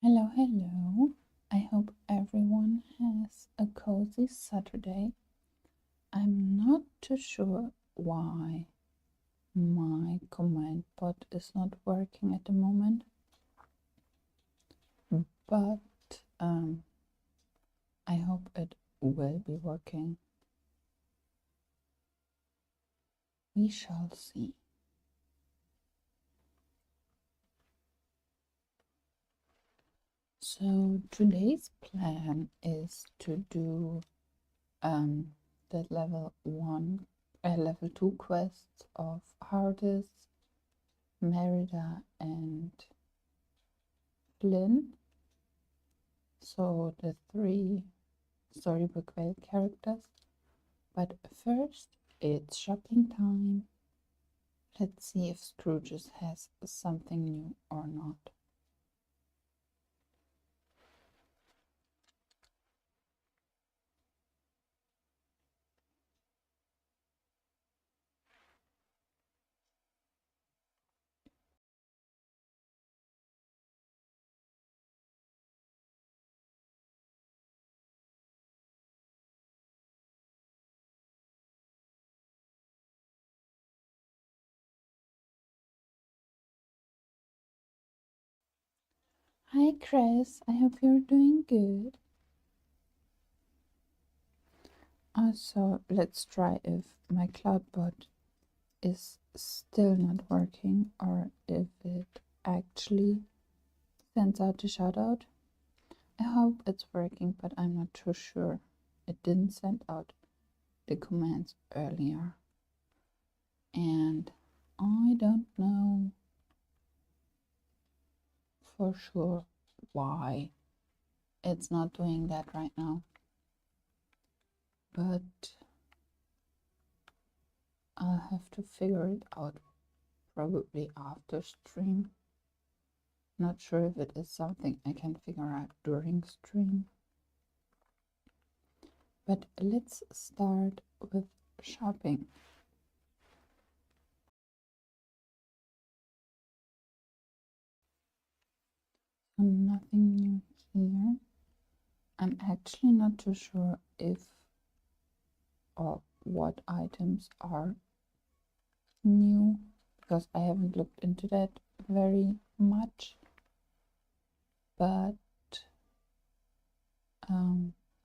Hello, hello. I hope everyone has a cozy Saturday. I'm not too sure why my command bot is not working at the moment, but I hope it will be working. We shall see. So today's plan is to do the level 2 quests of Hades, Merida, and Flynn. So the 3 StoryBookVale characters. But first, it's shopping time. Let's see if Scrooge's has something new or not. Hi Chris, I hope you're doing good. Also, let's try if my cloudbot is still not working or if it actually sends out a shout out. I hope it's working, but I'm not too sure. It didn't send out the commands earlier, and I don't know for sure why it's not doing that right now, but I'll have to figure it out probably after stream. Not sure if it is something I can figure out during stream, but let's start with shopping. So nothing new here. I'm actually not too sure if or what items are new because I haven't looked into that very much, but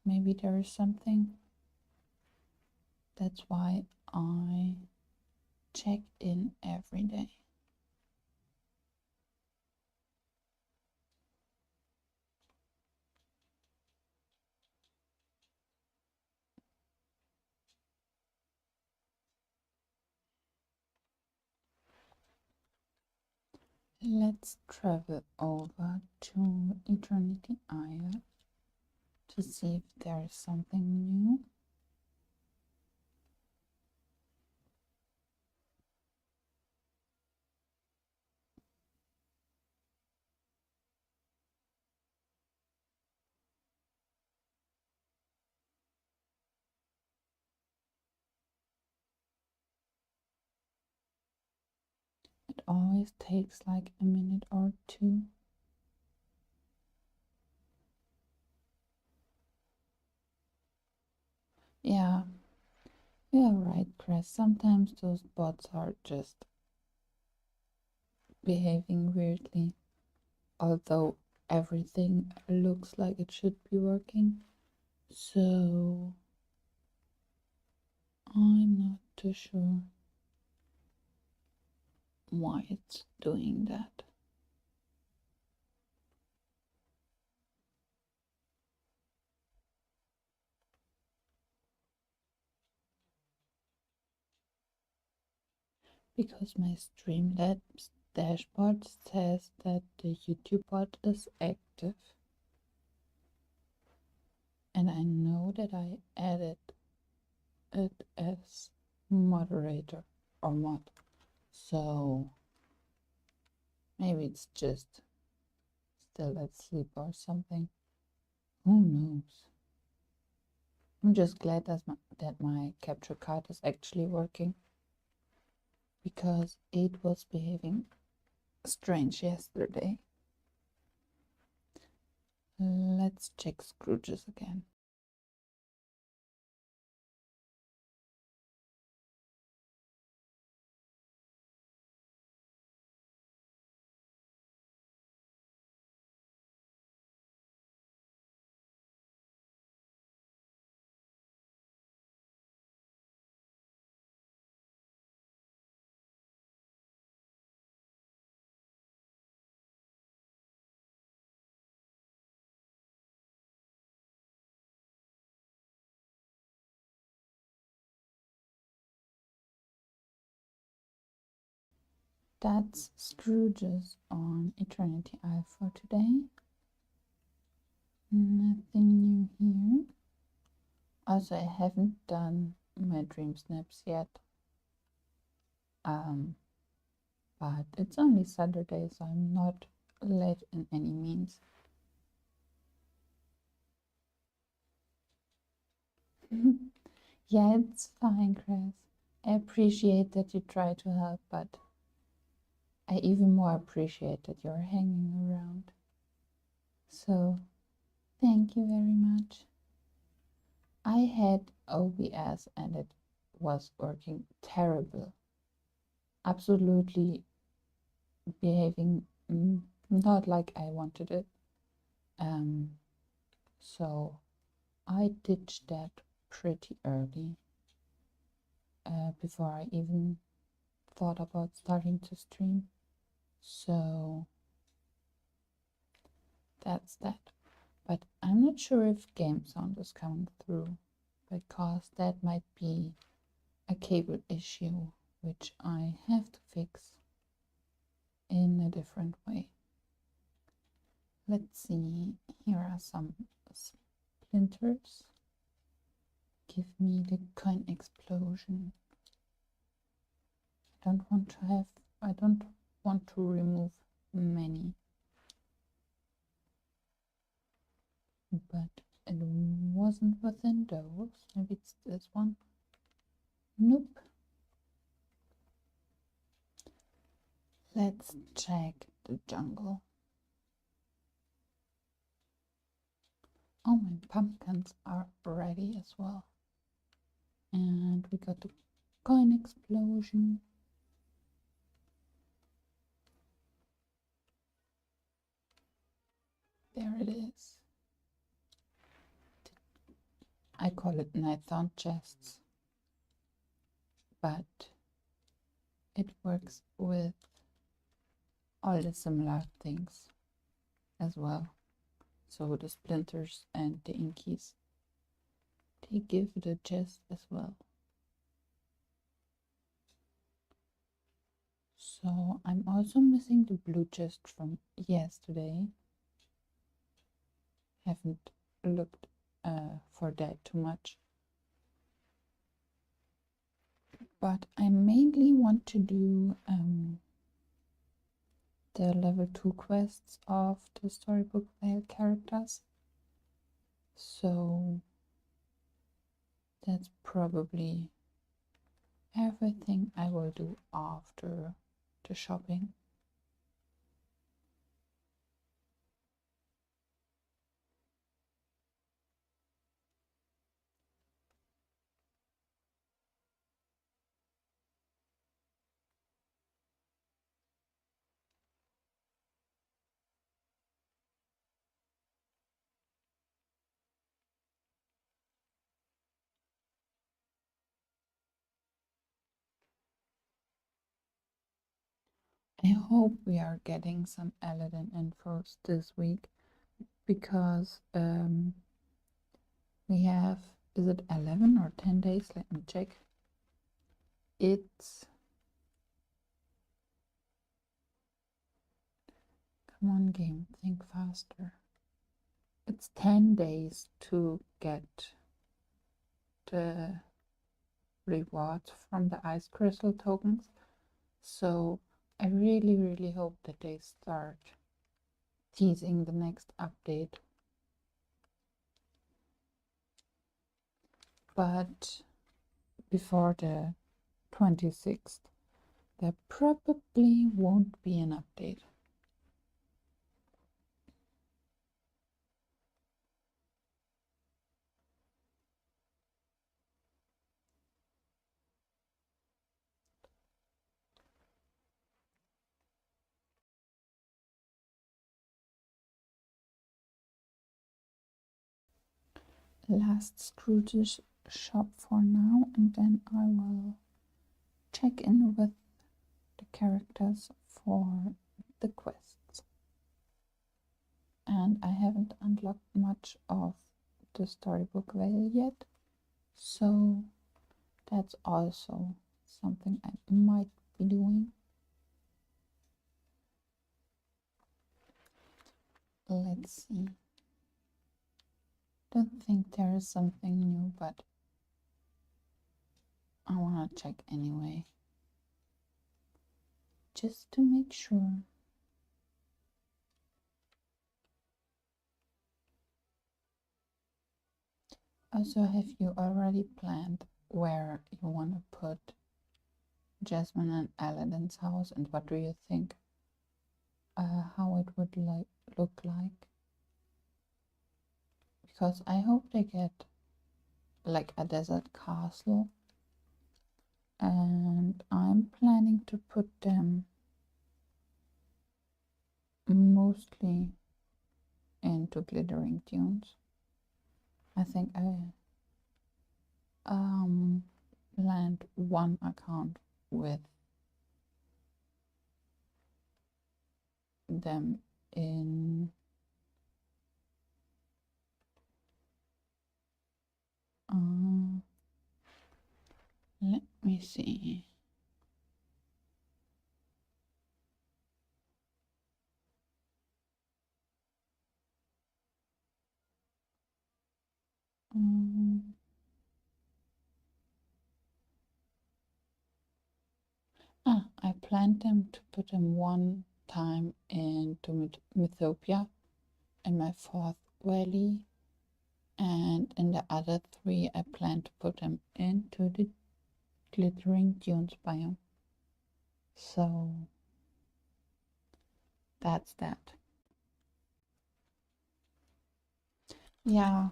maybe there is something. That's why I check in every day. Let's travel over to Eternity Isle to see if there is something new. It always takes like a minute or two. Yeah, you're right, Chris. Sometimes those bots are just behaving weirdly, although everything looks like it should be working. So I'm not too sure why it's doing that. Because my Streamlabs dashboard says that the YouTube bot is active. And I know that I added it as moderator or mod. So maybe it's just still asleep or something. Who knows? I'm just glad that my capture card is actually working, because it was behaving strange yesterday. Let's check Scrooge's again. That's Scrooge's on Eternity Isle for today. Nothing new here. Also, I haven't done my dream snaps yet. But it's only Saturday, so I'm not late in any means. Yeah, it's fine, Chris. I appreciate that you try to help, but I even more appreciate that you're hanging around. So, thank you very much. I had OBS and it was working terrible. Absolutely behaving not like I wanted it. So I ditched that pretty early before I even thought about starting to stream. So that's that. But I'm not sure if game sound is coming through, because that might be a cable issue which I have to fix in a different way. Let's see, here are some splinters. Give me the coin explosion. I don't want to remove many, but it wasn't within those. Maybe it's this one. Nope. Let's check the jungle. Oh, my pumpkins are ready as well. And we got the coin explosion. There it is. I call it Nighthorn chests, but it works with all the similar things as well. So the splinters and the inkies, they give the chest as well. So I'm also missing the blue chest from yesterday. Haven't looked for that too much. But I mainly want to do the level 2 quests of the StoryBookVale characters. So that's probably everything I will do after the shopping. I hope we are getting some Aladdin infos this week, because we have, is it 11 or 10 days? Let me check. It's, come on game, think faster. It's 10 days to get the rewards from the ice crystal tokens. So I really hope that they start teasing the next update. But before the 26th, there probably won't be an update. last Scrooge's shop for now, and then I will check in with the characters for the quests. And I haven't unlocked much of the StoryBookVale yet, so that's also something I might be doing. Let's see. Don't think there is something new, but I want to check anyway, just to make sure. Also, have you already planned where you want to put Jasmine and Aladdin's house, and what do you think how it would look like? Because I hope they get like a desert castle, and I'm planning to put them mostly into glittering dunes. I think I planned one account with them in let me see. I planned them to put them one time into Mythopia in my 4th valley, and in the other 3 I plan to put them into the glittering dunes biome. So that's that. Yeah,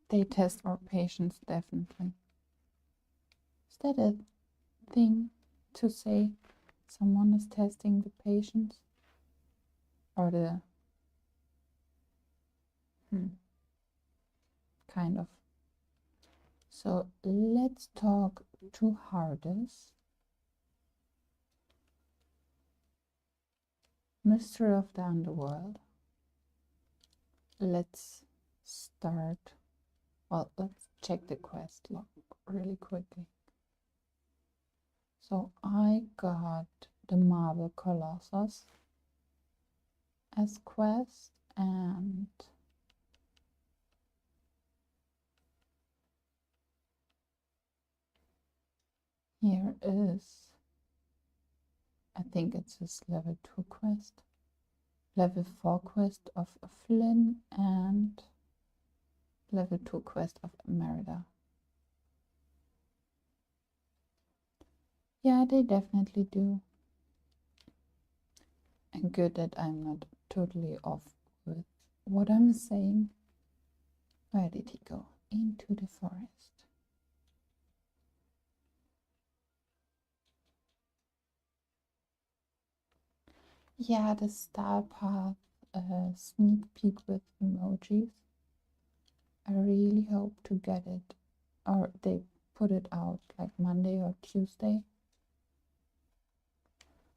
they test our patience, definitely. Is that a thing to say? Someone is testing the patience? Or the... kind of. So let's talk to Hades. Mystery of the Underworld. Let's start. Well, let's check the quest log really quickly. So I got the Marble Colossus as quest, and here is, I think it's his level 2 quest, level 4 quest of Flynn, and level 2 quest of Merida. Yeah, they definitely do. And good that I'm not totally off with what I'm saying. Where did he go? Into the forest. Yeah, the star path sneak peek with emojis. I really hope to get it, or they put it out like Monday or Tuesday.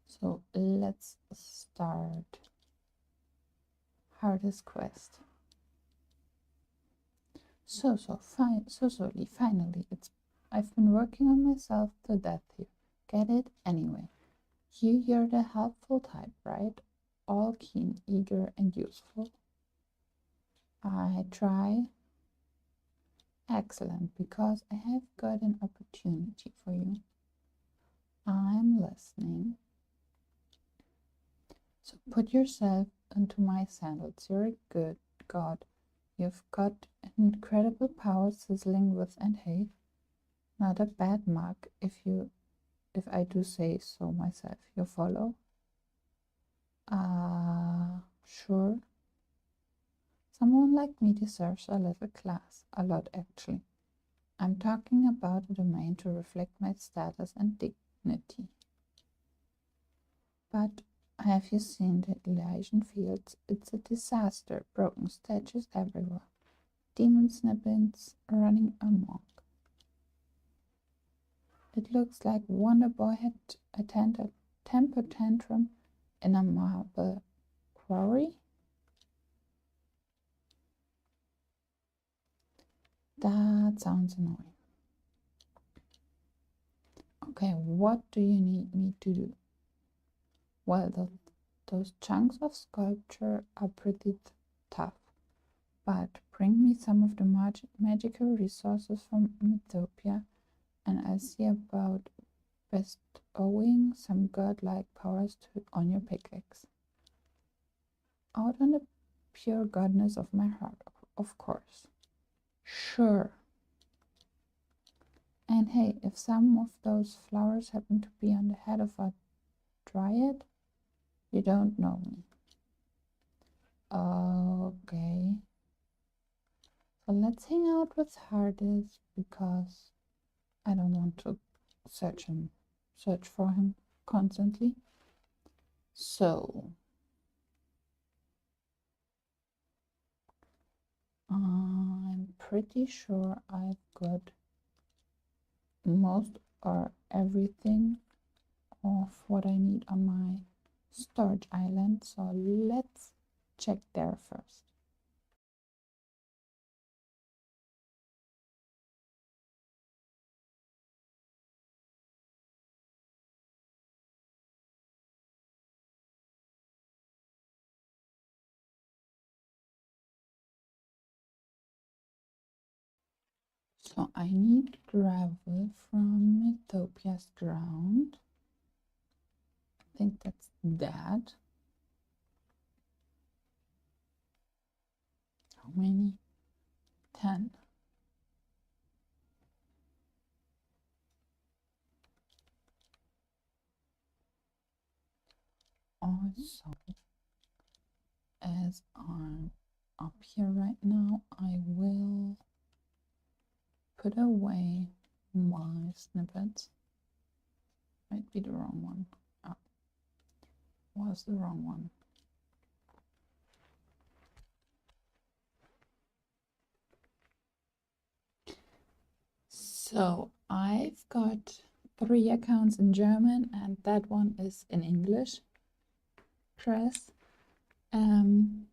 So let's start hardest quest. Finally, I've been working on myself to death here. Get it? Anyway. You're the helpful type, right? All keen, eager, and useful. I try. Excellent, because I have got an opportunity for you. I'm listening. So put yourself into my sandals. You're a good god. You've got incredible power sizzling with, and hey, not a bad mug if I do say so myself. You follow? Sure. Someone like me deserves a little class. A lot, actually. I'm talking about a domain to reflect my status and dignity. But have you seen the Elysian Fields? It's a disaster. Broken statues everywhere. demon snippets running amok. It looks like Wonder Boy had attended a temper tantrum in a marble quarry. That sounds annoying. Okay, what do you need me to do? Well, those chunks of sculpture are pretty tough, but bring me some of the magical resources from Mythopia, and I'll see about bestowing some godlike powers on your pickaxe. Out on the pure godness of my heart, of course. Sure. And hey, if some of those flowers happen to be on the head of a dryad, you don't know me. Okay. So let's hang out with Hades because I don't want to search for him constantly. So I'm pretty sure I've got most or everything of what I need on my storage island, so let's check there first. So I need gravel from Mythopia's ground. I think that's that. How many? 10. Also, as I'm up here right now, I will put away my snippets. Might be the wrong one. Oh, was the wrong one. So I've got 3 accounts in German and that one is in English. Press. And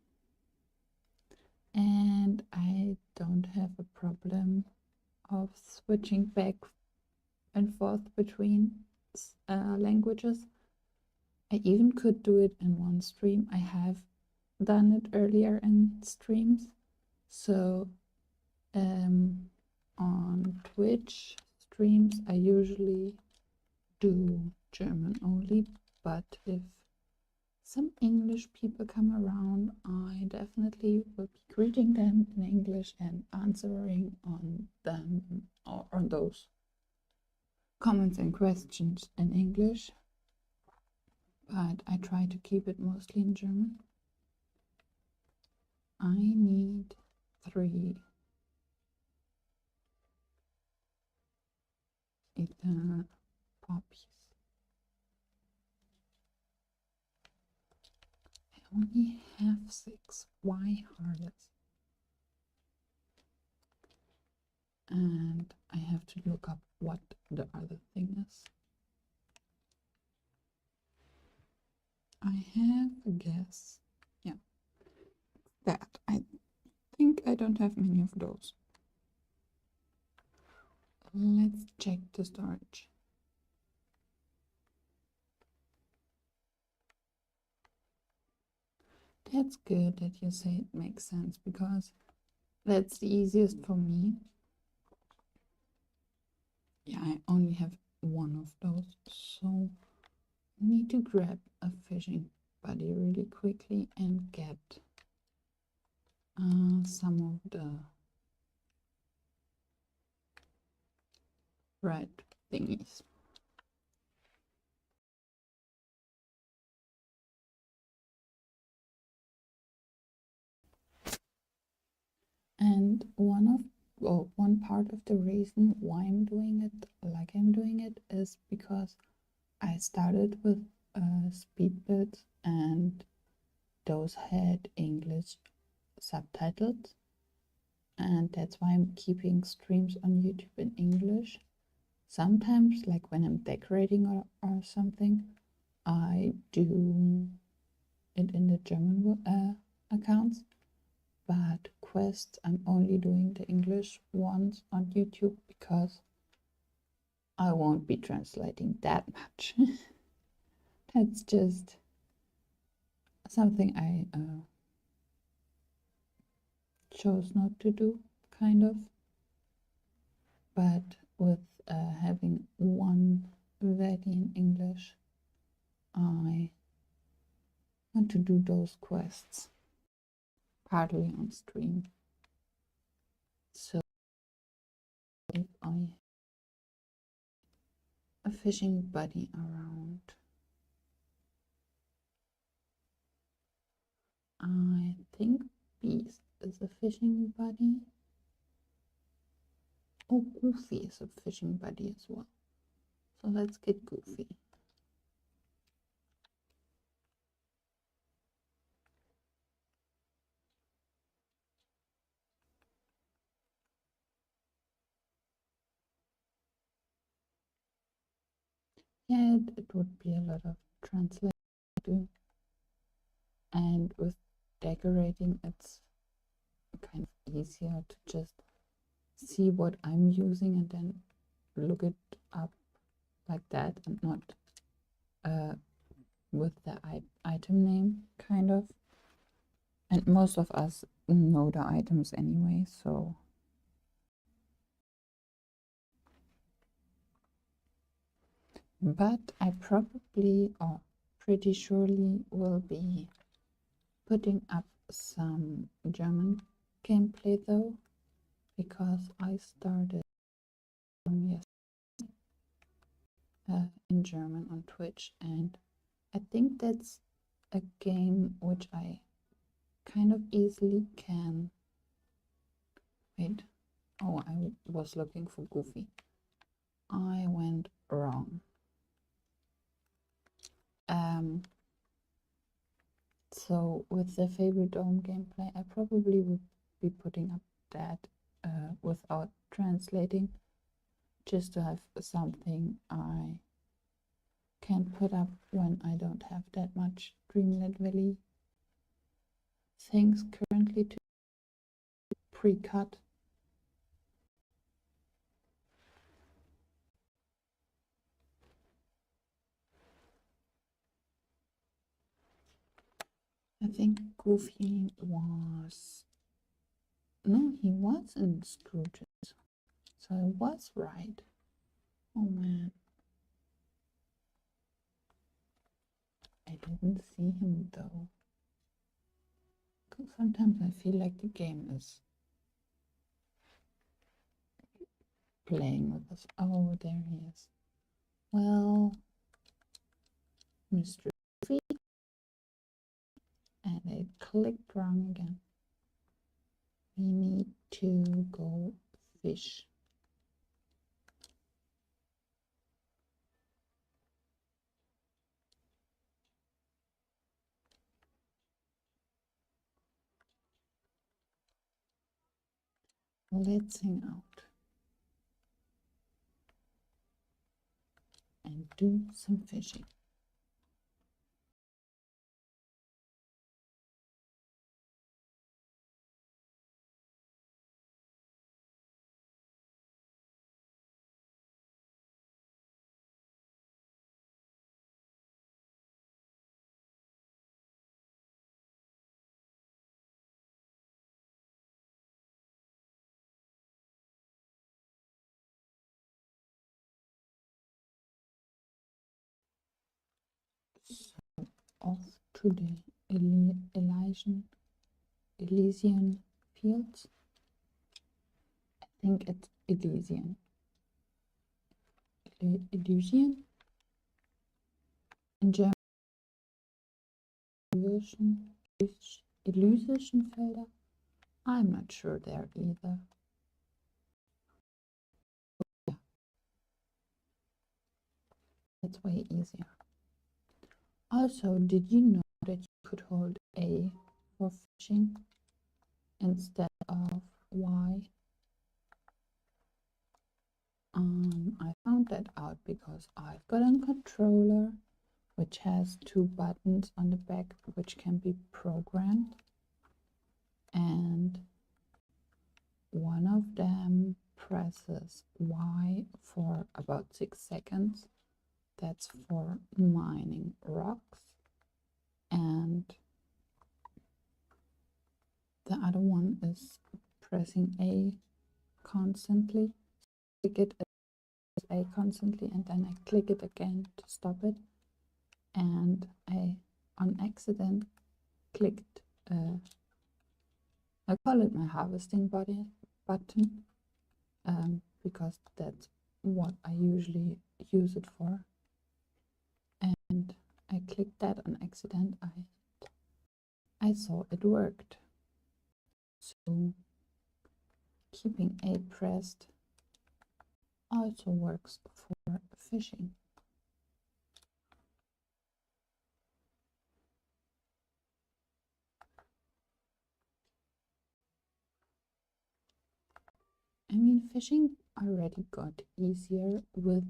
I don't have a problem of switching back and forth between languages. I even could do it in one stream. I have done it earlier in streams. So on Twitch streams I usually do German only, but if some English people come around, I definitely will be greeting them in English and answering on them or on those comments and questions in English, but I try to keep it mostly in German. I need 3 eternal poppies. I only have 6. Why hardest? And I have to look up what the other thing is. I have a guess. Yeah, that. I think I don't have many of those. Let's check the storage. That's good that you say it makes sense, because that's the easiest for me. Yeah, I only have 1 of those, so I need to grab a fishing buddy really quickly and get some of the red thingies. And one part of the reason why I'm doing it like I'm doing it is because I started with speed builds and those had English subtitles, and that's why I'm keeping streams on YouTube in English. Sometimes, like when I'm decorating or something, I do it in the German accounts, but quests I'm only doing the English ones on YouTube because I won't be translating that much. That's just something I chose not to do, kind of. But with having one valley in English, I want to do those quests partly on stream. So if I a fishing buddy around, I think Beast is a fishing buddy. Oh, Goofy is a fishing buddy as well. So let's get Goofy. Yeah, it would be a lot of translating, and with decorating, it's kind of easier to just see what I'm using and then look it up like that, and not with the item name, kind of. And most of us know the items anyway, so but I probably or pretty surely will be putting up some German gameplay though, because I started in German on Twitch, and I think that's a game which I kind of easily can. Wait, oh, I was looking for Goofy. I went wrong. So with the Fable Dome gameplay, I probably would be putting up that without translating, just to have something I can put up when I don't have that much Dreamlight Valley things currently to pre-cut. I think Goofy was... No, he was in Scrooge's. So I was right. Oh man. I didn't see him though. Sometimes I feel like the game is playing with us. Oh, there he is. Well, Mr. Goofy. And I clicked wrong again. We need to go fish. Let's hang out and do some fishing. So off to the Elysian fields. I think it's Elysian. Elysian? In German, Elysian Felder? I'm not sure there either. Yeah. That's way easier. Also, did you know that you could hold A for fishing instead of why. I found that out because I've got a controller which has two buttons on the back which can be programmed, and one of them presses Y for about 6 seconds. That's for mining rocks, and the other one is pressing A constantly. Click it as A constantly, and then I click it again to stop it. And I, on accident, clicked, I call it my harvesting button, because that's what I usually use it for. And I clicked that on accident. I saw it worked. So keeping A pressed also works for fishing. I mean, fishing already got easier with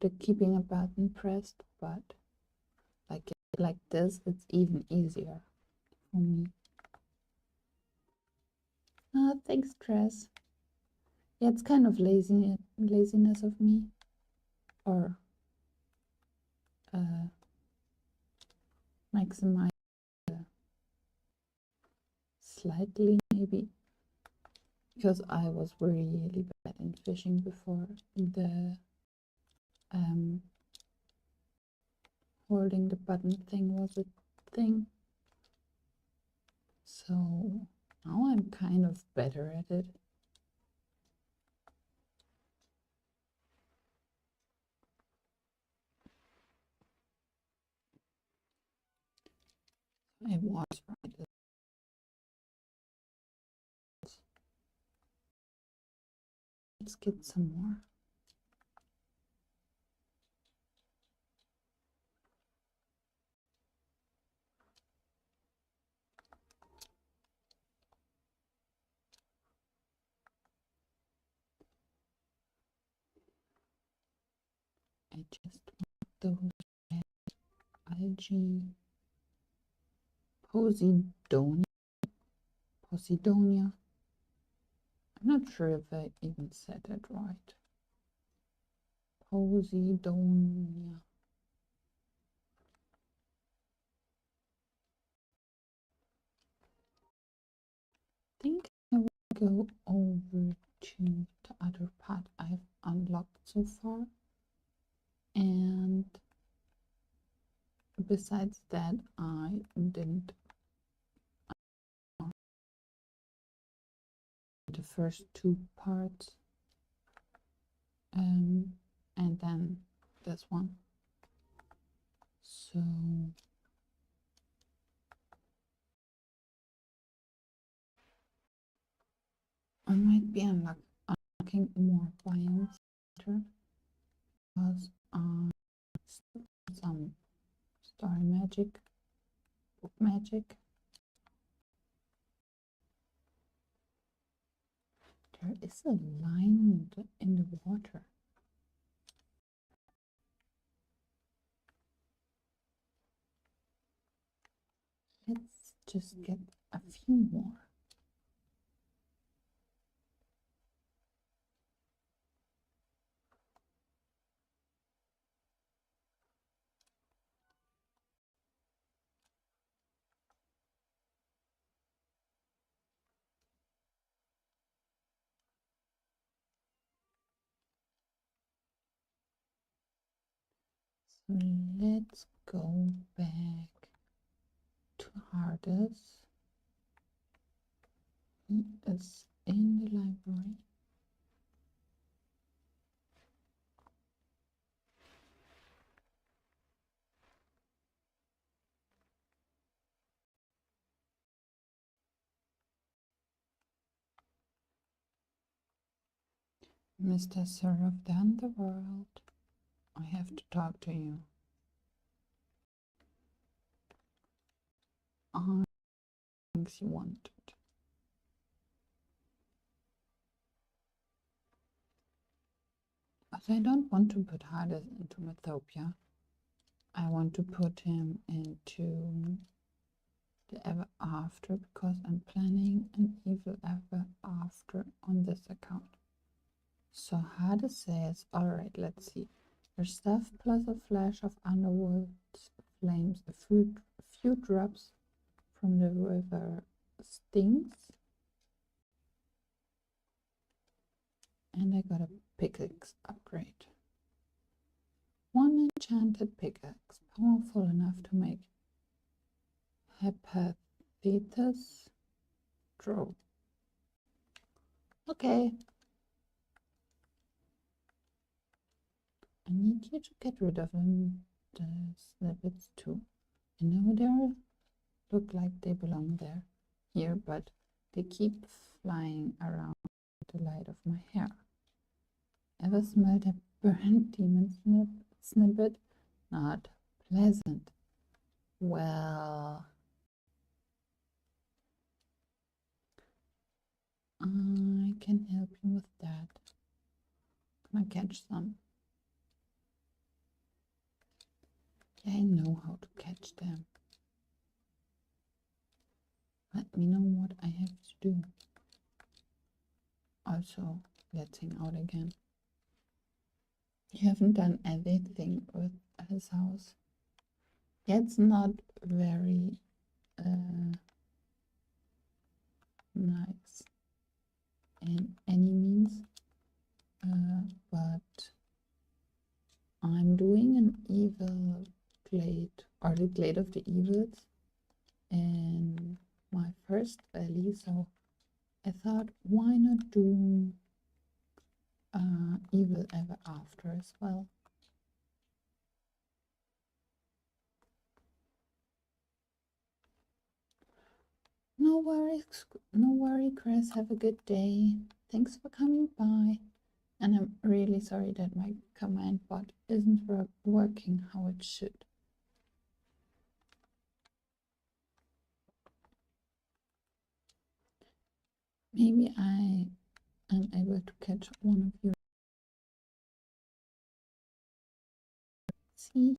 the keeping a button pressed, but like this, it's even easier for me. Thanks, Tress. Yeah, it's kind of laziness of me, or maximize slightly maybe, because I was really bad in fishing before the holding the button thing was a thing. So now I'm kind of better at it. I was right. Let's get some more. I just want those algae. Posidonia. I'm not sure if I even said that right. Posidonia. I think I will go over to the other part I've unlocked so far. And besides that, I didn't the first two parts, and then this one. So I might be unlocking more biomes later, because some story magic, book magic. There is a line in the water. Let's just get a few more. So let's go back to Hades. He is in the library. Mr. Sir of the Underworld, I have to talk to you. Things you wanted. So I don't want to put Hades into Mythopia. I want to put him into the Ever After because I'm planning an Evil Ever After on this account. So Hades says, alright, let's see. Your stuff plus a flash of underworld flames, a few drops from the river stings. And I got a pickaxe upgrade. One enchanted pickaxe, powerful enough to make Hephaestus draw. Okay. I need you to get rid of them, the snippets too. I know they look like they belong there, here, but they keep flying around the light of my hair. Ever smelled a burnt demon snippet? Not pleasant. Well, I can help you with that. Gonna catch some. Yeah, I know how to catch them. Let me know what I have to do. Also, let's hang out again. You haven't done anything with his house. Yeah, it's not very nice in any means, but I'm doing an evil glade, or the glade of the evils, in my first alley, so I thought, why not do Evil Ever After as well? No worry, Chris. Have a good day. Thanks for coming by. And I'm really sorry that my command bot isn't working how it should. Maybe I am able to catch one of you. See?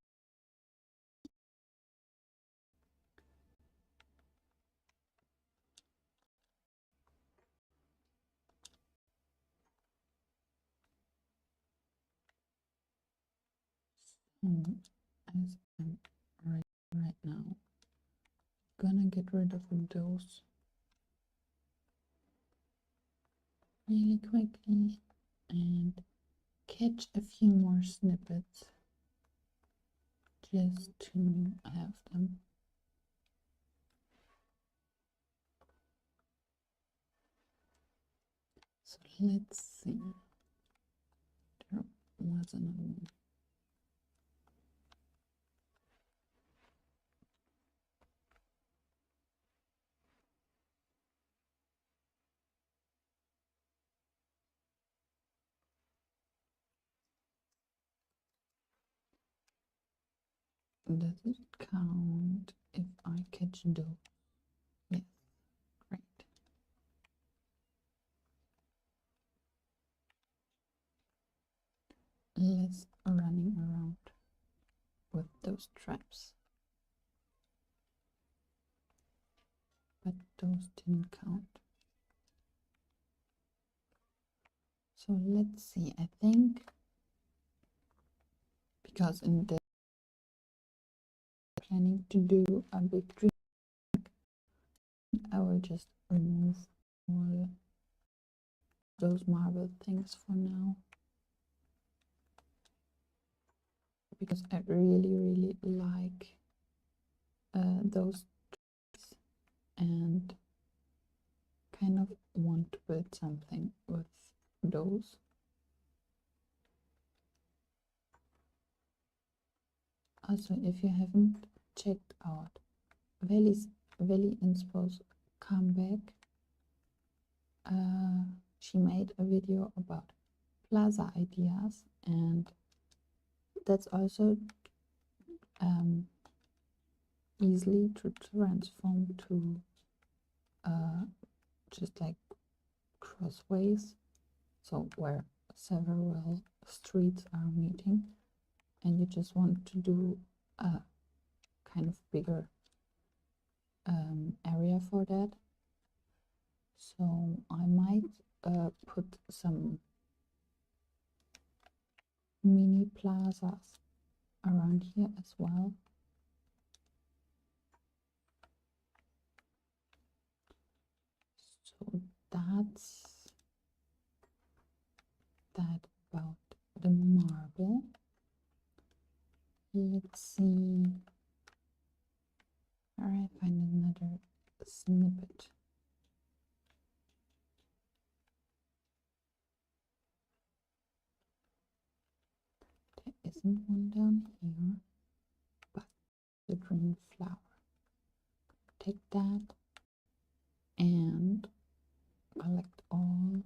As I'm right now, gonna get rid of those really quickly and catch a few more snippets just to have them. So let's see. There was another one. Does it count if I catch those? Yes, great. Less running around with those traps. But those didn't count. So let's see, I think, because in the planning to do a big dream, I will just remove all those marble things for now, because I really like those trees and kind of want to build something with those. Also, if you haven't checked out Valley Inspo's comeback, she made a video about plaza ideas, and that's also easily to transform to just like crossways, so where several streets are meeting, and you just want to do a kind of bigger area for that. So I might put some mini plazas around here as well. So that's that about the marble. Let's see where I find another snippet. There isn't one down here, but the green flower. Take that and collect all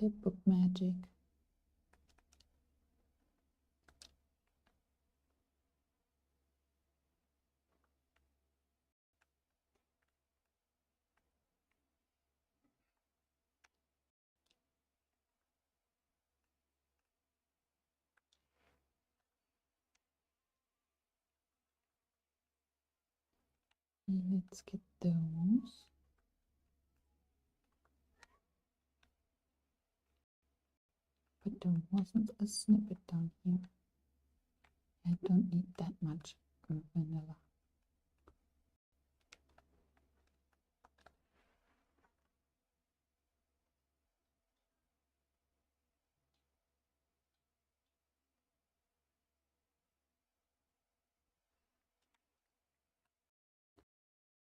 the book magic. Let's get those. But there wasn't a snippet down here. I don't need that much vanilla.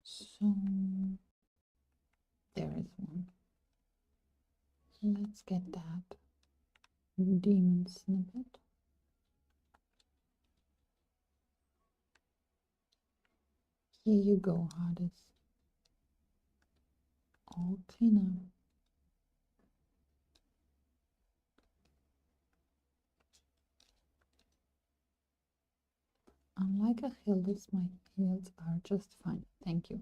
So there is one. Let's get that demon snippet. Here you go, Hades. All clean up. Unlike Achilles, my heels are just fine, thank you.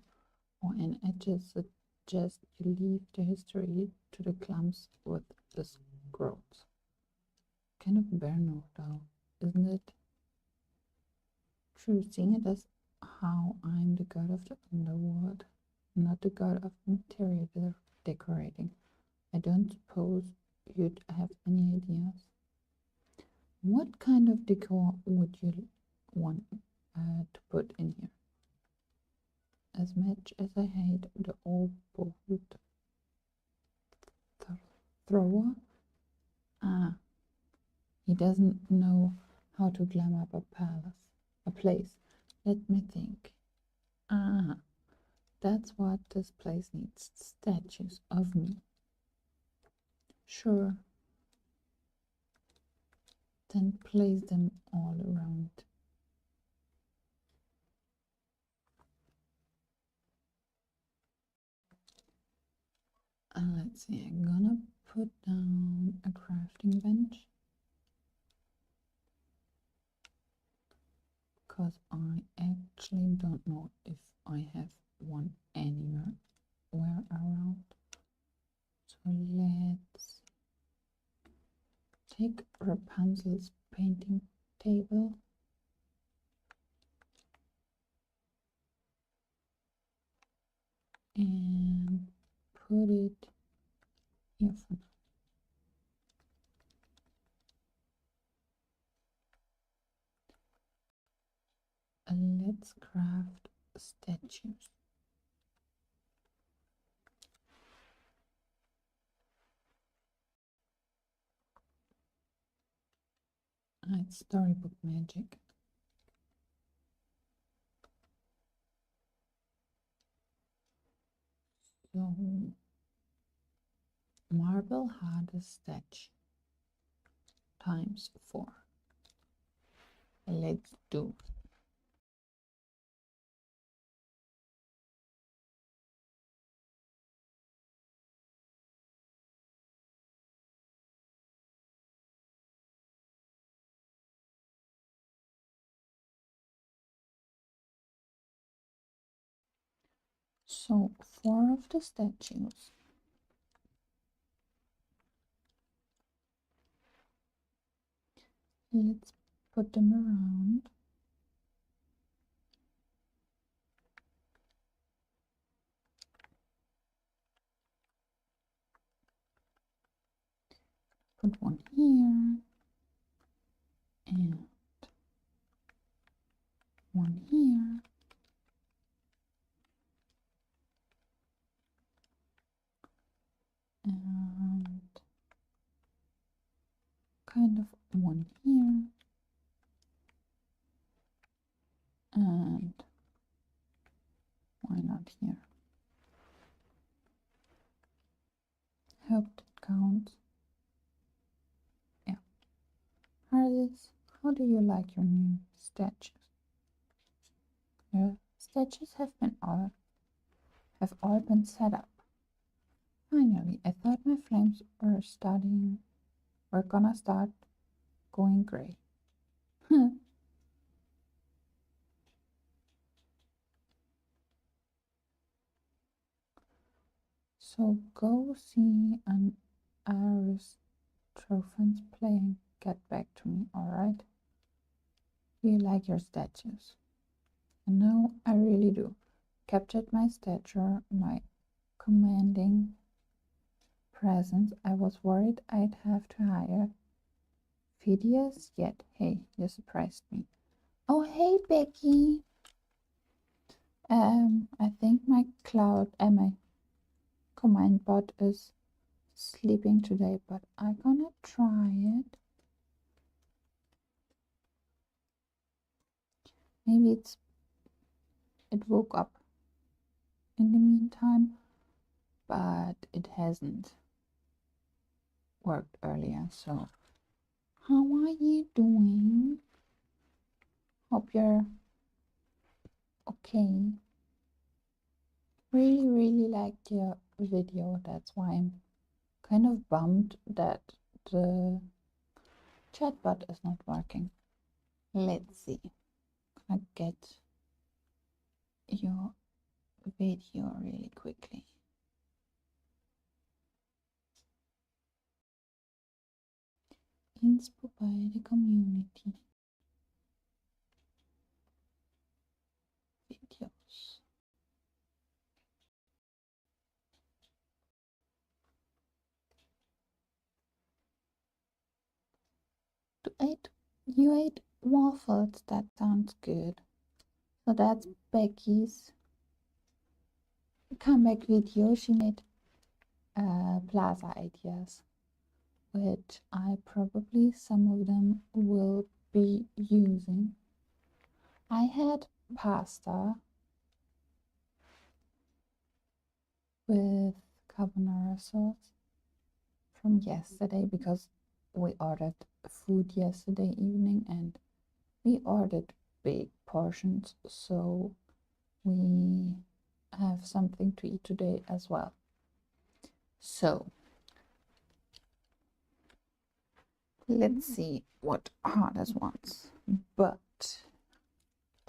Oh, and I just suggest you leave the history to the clumps with the scrolls. Kind of bare note though, isn't it? True, seeing it as how I'm the god of the underworld, not the god of interior decorating. I don't suppose you'd have any ideas. What kind of decor would you want to put in here? As much as I hate the old bolt thrower, he doesn't know how to glam up a place. Let me think. That's what this place needs, statues of me. Sure. Then place them all around. Let's see, I'm gonna put down a crafting bench because I actually don't know if I have one anywhere around. So let's take Rapunzel's painting table and put it here for now. Let's craft statues. It's storybook magic. So marble Hades statue times 4. Let's do. So 4 of the statues Let's put them around. Put one here and one here. And kind of one here. And why not here? Hope that counts. Yeah. Hades, how do you like your new statues? Your statues have all been set up. Finally, I thought my flames were gonna start going gray. So go see an Aristophanes play and get back to me, alright? Do you like your statues? No, I really do. Captured my stature, my commanding presence. I was worried I'd have to hire Phidias, yet hey, you surprised me. Oh hey Becky. I think my command bot is sleeping today, but I'm gonna try it. Maybe it woke up in the meantime, but it hasn't worked earlier. So how are you doing? Hope you're okay. Really liked your video. That's why I'm kind of bummed that the chatbot is not working. Let's see. I'll get your video really quickly. Inspo by the community. Videos. You ate waffles. That sounds good. So that's Becky's comeback video. She made plaza ideas, which some of them will be using. I had pasta with carbonara sauce from yesterday because we ordered food yesterday evening and we ordered big portions, so we have something to eat today as well. So let's see what Hades wants. But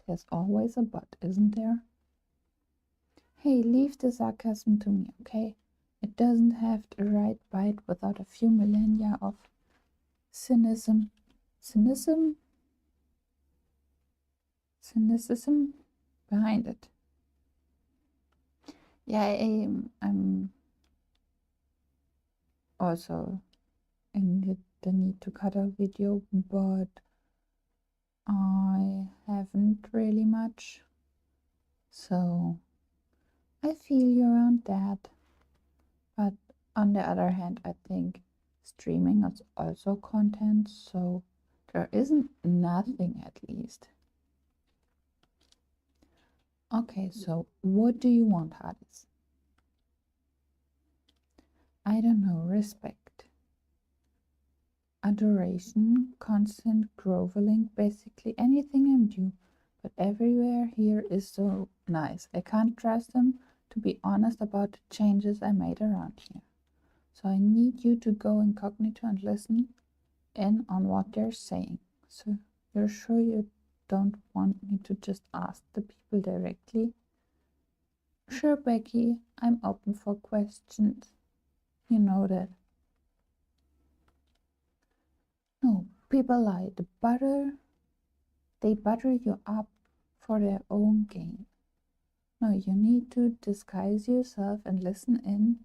there's always a but, isn't there? Hey, leave the sarcasm to me, okay? It doesn't have the right bite without a few millennia of cynicism behind it. Yeah, I'm also in the need to cut a video, but I haven't really much, so I feel you around that. But on the other hand, I think streaming is also content, so there isn't nothing at least. Okay, so what do you want, Hades? I don't know, respect, adoration, constant groveling, basically anything I'm due, but everywhere here is so nice. I can't trust them to be honest about the changes I made around here. So I need you to go incognito and listen in on what they're saying. So you're sure you don't want me to just ask the people directly? Sure, Becky, I'm open for questions. You know that. No, People like they butter you up for their own gain. No, you need to disguise yourself and listen in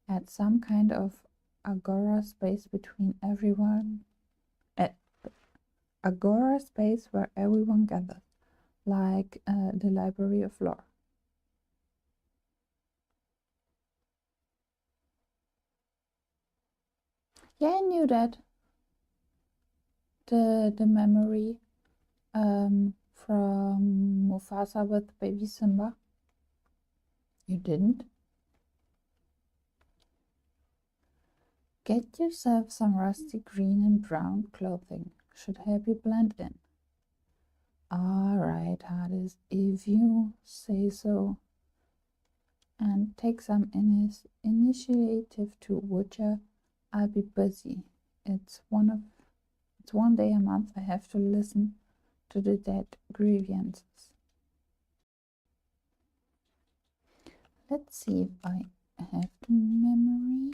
at some kind of agora space between everyone. Agora space where everyone gathers, like the Library of Lore. Yeah, I knew that. The memory from Mufasa with baby Simba. You didn't? Get yourself some rusty green and brown clothing. Should help you blend in. Alright, Hades, if you say so. And take some initiative too, would ya? I'll be busy. It's one day a month I have to listen to the dead grievances. Let's see if I have the memory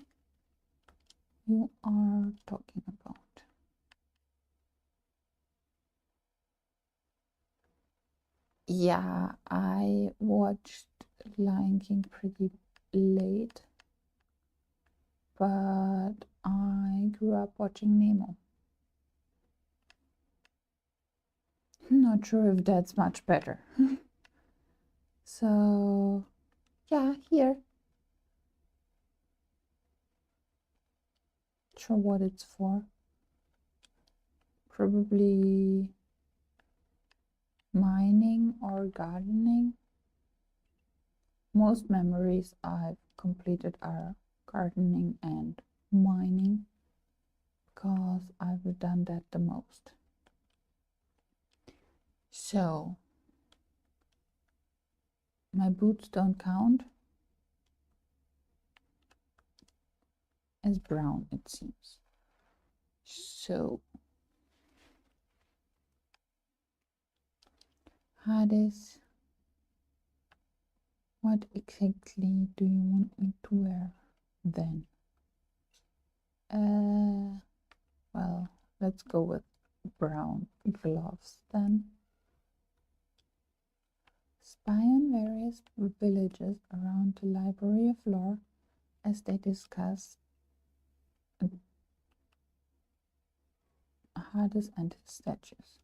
you are talking about. Yeah, I watched Lion King pretty late, but I grew up watching Nemo. Not sure if that's much better. So, yeah, here. Not sure what it's for. Probably mining or gardening. Most memories I've completed are gardening and mining because I've done that the most. So, my boots don't count as brown, it seems. So, Hades, what exactly do you want me to wear then? Well, let's go with brown gloves then. Spy on various villages around the Library of Lore as they discuss Hades and his statues.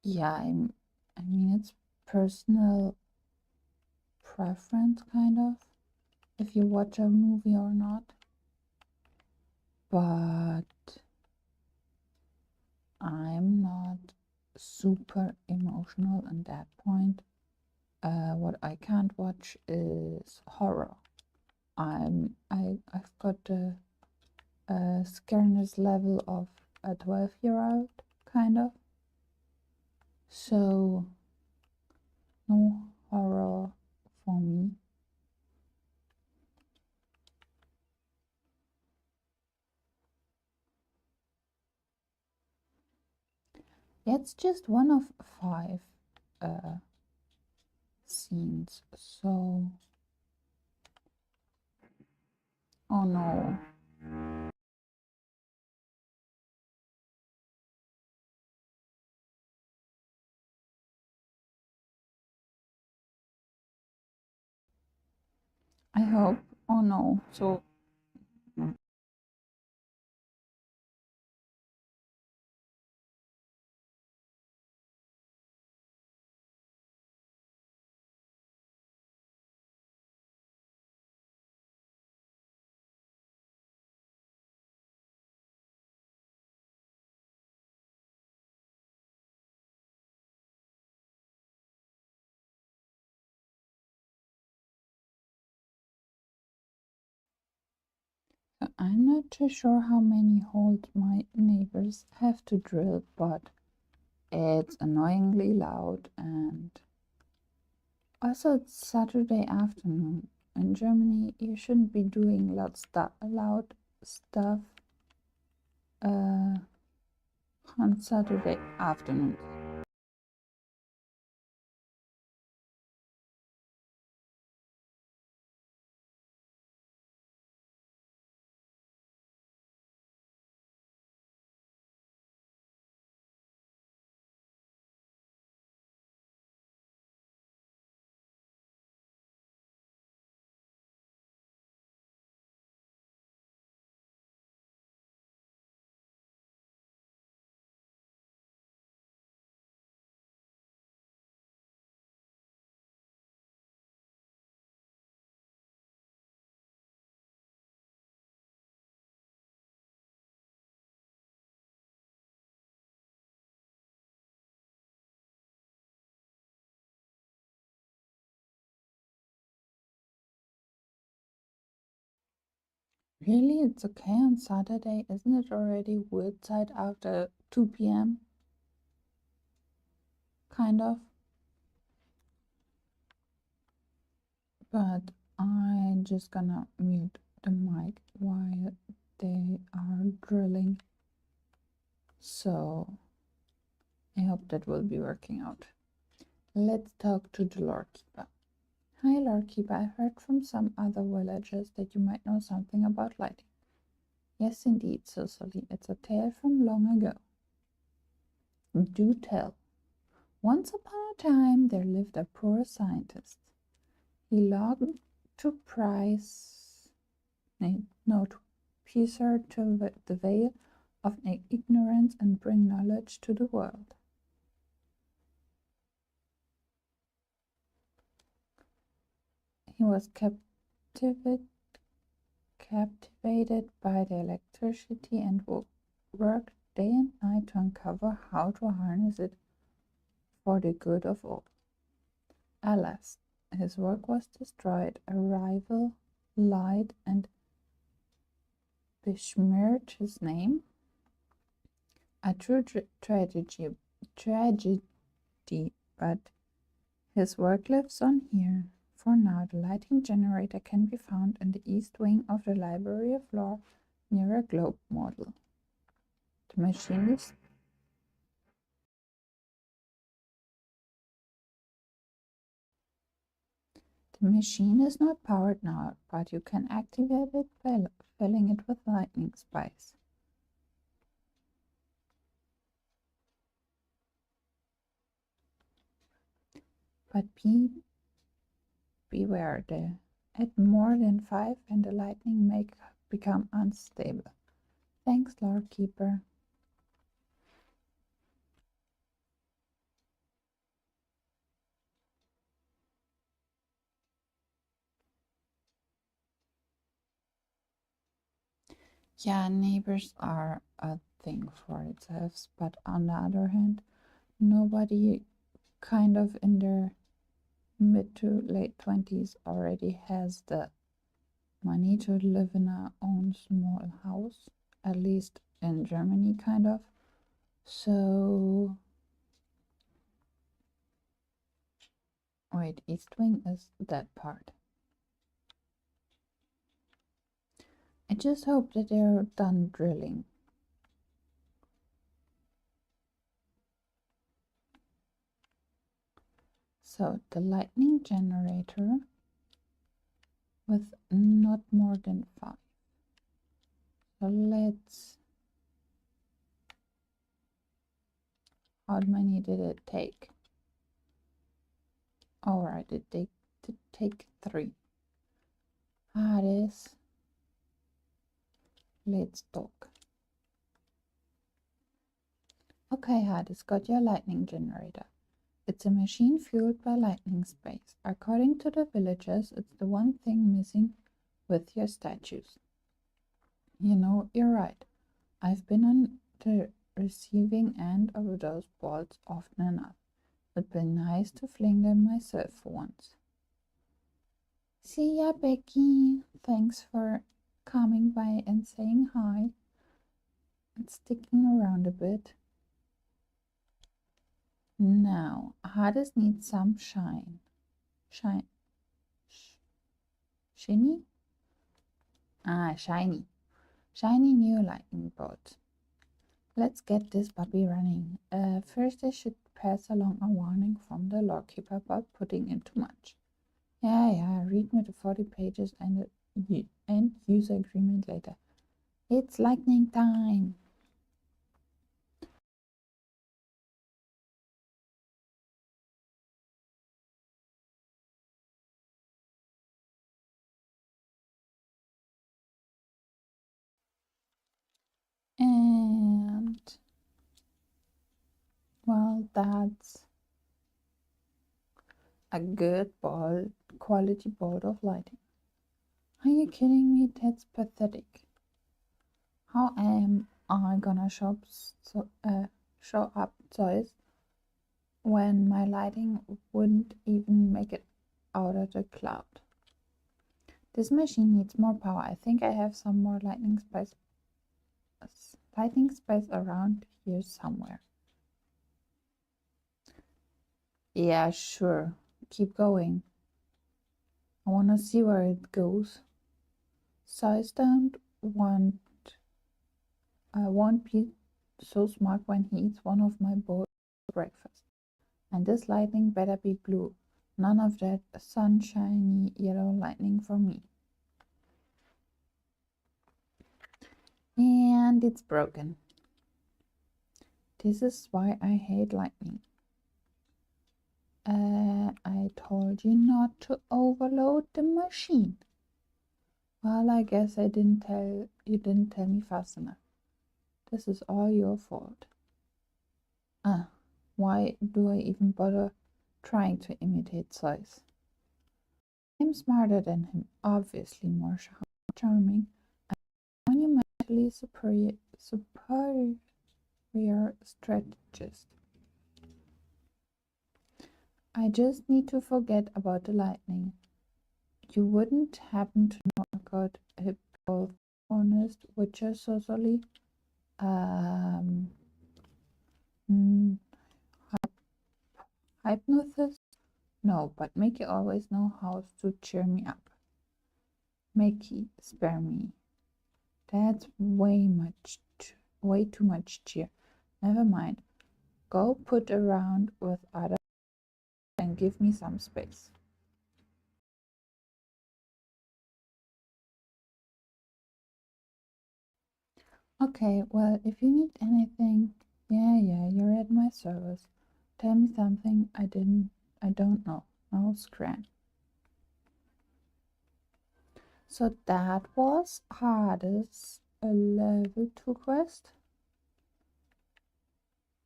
Yeah, I mean, it's personal preference, kind of, if you watch a movie or not. But I'm not super emotional at that point. What I can't watch is horror. I've got a scariness level of a 12-year-old, kind of. So, no horror for me. It's just one of 5 scenes, so... Oh no. I hope. Oh no. So... I'm not too sure how many holes my neighbors have to drill, but it's annoyingly loud, and also it's Saturday afternoon. In Germany, you shouldn't be doing loud stuff on Saturday afternoons. Really? It's okay on Saturday? Isn't it already weird side after 2 p.m.? Kind of. But I'm just gonna mute the mic while they are drilling. So I hope that will be working out. Let's talk to the Lordkeeper. Hi Lordkeeper, I heard from some other villagers that you might know something about lighting. Yes indeed, Cicely, it's a tale from long ago. Do tell. Once upon a time there lived a poor scientist. He longed to pierce the veil of ignorance and bring knowledge to the world. He was captivated by the electricity and worked day and night to uncover how to harness it for the good of all. Alas, his work was destroyed. A rival lied and besmirched his name. A true tragedy, but his work lives on here. For now, the lighting generator can be found in the east wing of the Library of Lore near a globe model. The machine is not powered now, but you can activate it by filling it with lightning spice. But beware, at more than 5 and the lightning may become unstable. Thanks, Lordkeeper. Yeah, neighbors are a thing for itself, but on the other hand, nobody kind of in their mid to late 20s already has the money to live in our own small house, at least in Germany, kind of. So, wait, East Wing is that part. I just hope that they're done drilling. So, the lightning generator with not more than 5. So let's... How many did it take? Alright, it did take 3. Hades, let's talk. Okay, Hades, got your lightning generator. It's a machine fueled by lightning space. According to the villagers, it's the one thing missing with your statues. You know, you're right. I've been on the receiving end of those balls often enough. It'd be nice to fling them myself for once. See ya, Becky. Thanks for coming by and saying hi and sticking around a bit. Now, Hades needs some shiny? Shiny new lightning bolt. Let's get this puppy running. First I should pass along a warning from the Lordkeeper about putting in too much. Yeah, read me the 40 pages and the end user agreement later. It's lightning time! And... well, that's a good quality bolt of lighting. Are you kidding me? That's pathetic. How am I gonna show up Zeus when my lighting wouldn't even make it out of the cloud? This machine needs more power. I think I have some more lightning spice around here somewhere. Yeah, sure. Keep going. I want to see where it goes. So I won't be so smart when he eats one of my bowls for breakfast. And this lightning better be blue. None of that sunshiny yellow lightning for me. And it's broken. This is why I hate lightning. I told you not to overload the machine. Well, I guess you didn't tell me fast enough. This is all your fault. Why do I even bother trying to imitate Zeus? I'm smarter than him, obviously more charming, and monumentally superior strategist. I just need to forget about the lightning. You wouldn't happen to know a good honest witcher socially? Hypnosis? No, but Mickey always know how to cheer me up. Mickey, spare me. That's way too much cheer. Never mind. Go put around with others and give me some space. Okay, well, if you need anything, yeah, you're at my service. Tell me something I don't know. No scram. So that was Hades, a level 2 quest.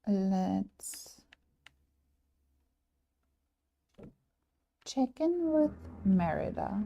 Let's check in with Merida.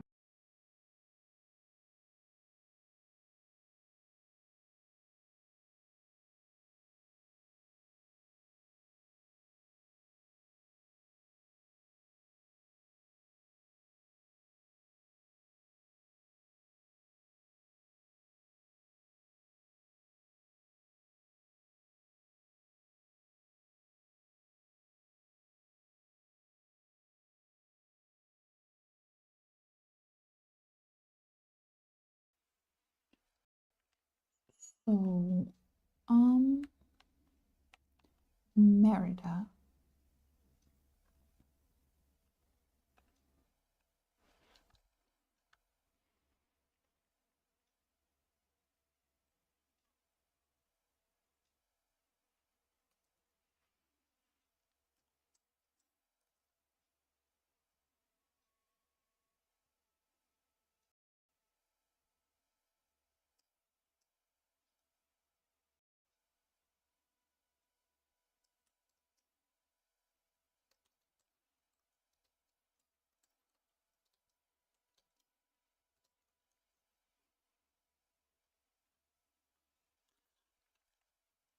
So, Merida.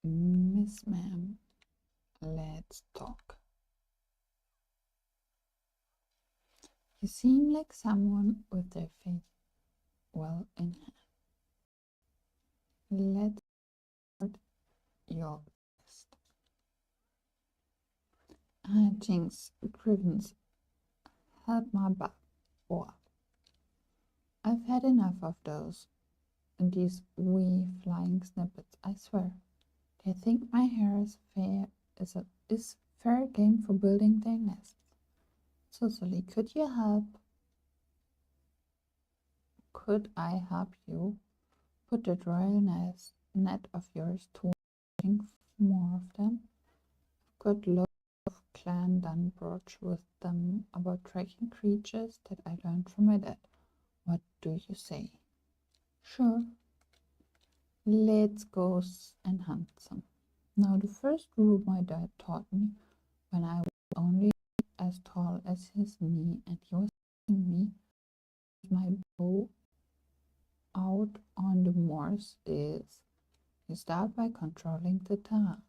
Miss Ma'am, let's talk. You seem like someone with their faith well in hand. Let's start your test. Jinx, Grivens, help my butt. Or I've had enough of these wee flying snippets, I swear. They think my hair is fair game for building their nests. Cecily, could I help you put that royal net of yours to more of them? Good love Clan Dunbroch with them about tracking creatures that I learned from my dad. What do you say? Sure. Let's go and hunt some. Now, the first rule my dad taught me when I was only as tall as his knee and he was teaching me my bow out on the moors is you start by controlling the terrain.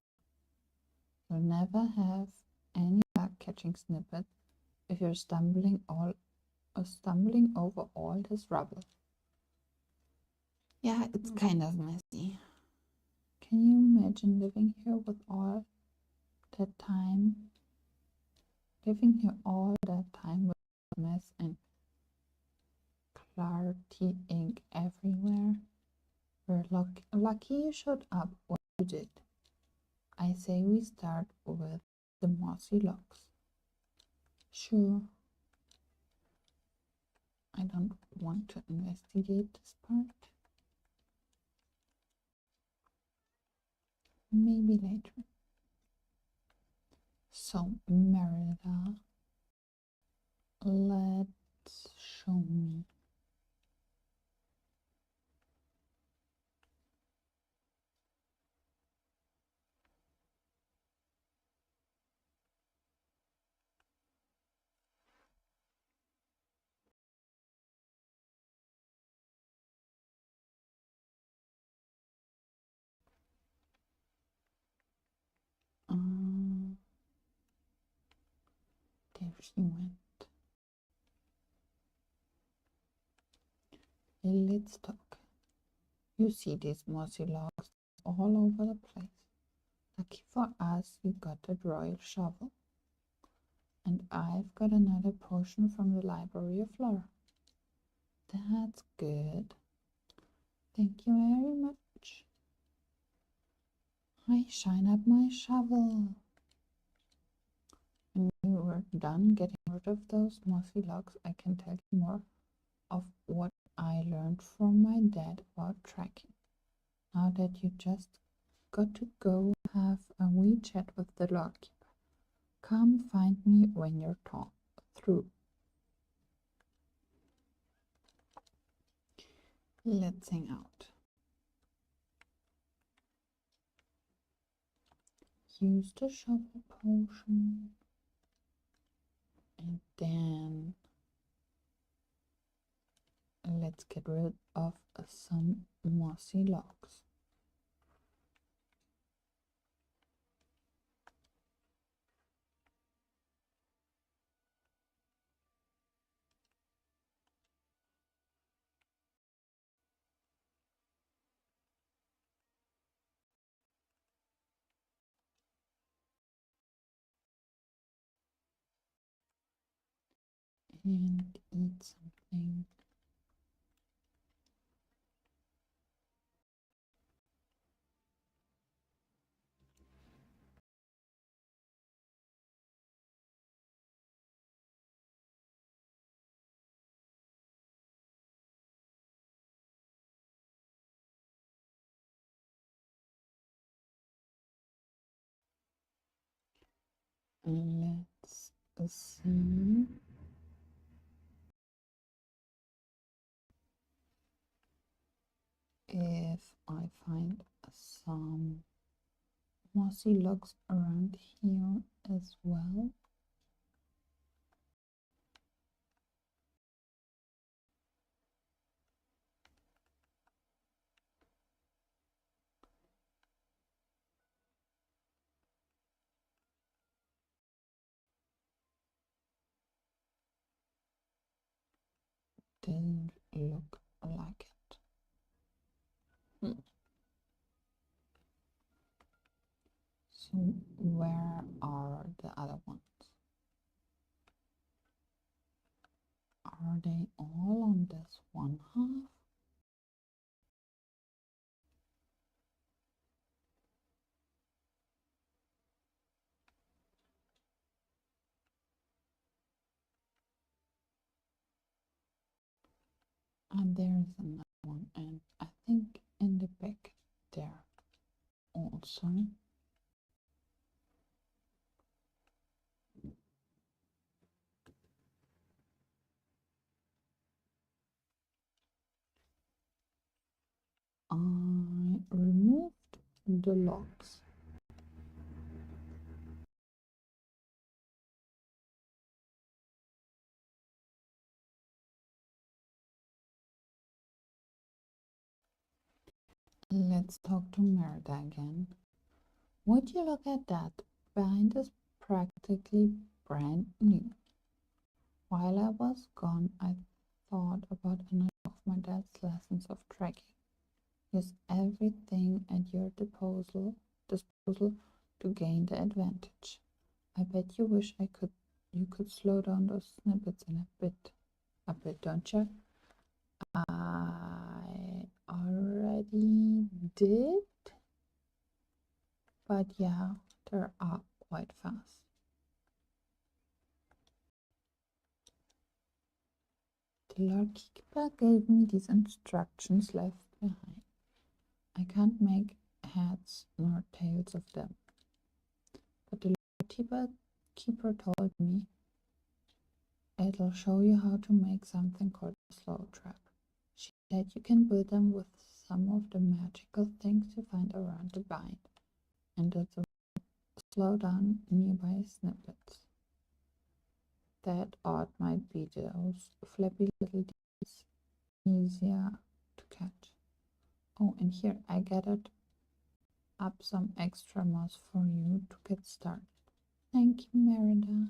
You'll never have any luck catching snippets if you're stumbling all stumbling over all this rubble. Yeah, it's kind of messy. Can you imagine living here with all that time? Living here all that time with mess and clarity ink everywhere? We're lucky you showed up when you did. I say we start with the mossy logs. Sure. I don't want to investigate this part. Maybe later. So, Merida, let's show me. There she went. Let's talk. You see these mossy logs all over the place. Lucky for us, we got that royal shovel. And I've got another potion from the Library of Lore. That's good. Thank you very much. I shine up my shovel. When you were done getting rid of those mossy logs, I can tell you more of what I learned from my dad about tracking. Now that you just got to go have a wee chat with the log keeper. Come find me when you're through. Let's hang out. Use the shovel potion. And then let's get rid of some mossy logs. And eat something. Let's see. If I find some mossy logs around here as well. Didn't look like it. So where are the other ones? Are they all on this one half? And there is another one, and I think in the back there also. I removed the logs. Let's talk to Merida again. Would you look at that? Bind is practically brand new. While I was gone, I thought about another of my dad's lessons of tracking. Use everything at your disposal to gain the advantage. I bet you wish you could slow down those snippets in a bit, don't you? I already did, but yeah, they're up quite fast. The Lordkeeper gave me these instructions left behind. I can't make heads nor tails of them, but the Keeper told me it'll show you how to make something called a slow trap. She said you can build them with some of the magical things you find around the bind, and that will slow down nearby snippets. That odd might be those flappy little deeds easier to catch. Oh, and here I gathered up some extra moss for you to get started. Thank you, Merida.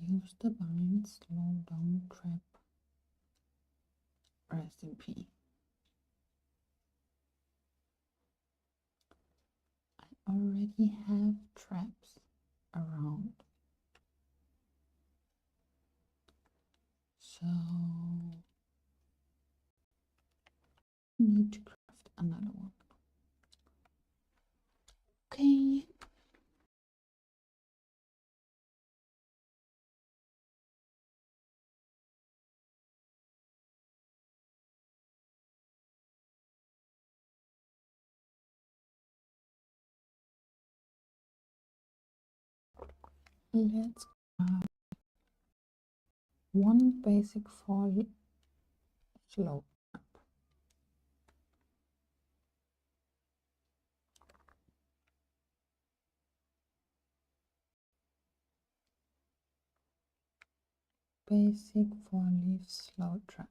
Use the bind slow down trap. Recipe. I already have traps around, so I need to craft another one. Okay. Let's grab one basic fall slow trap. Basic 4-leaf slow trap.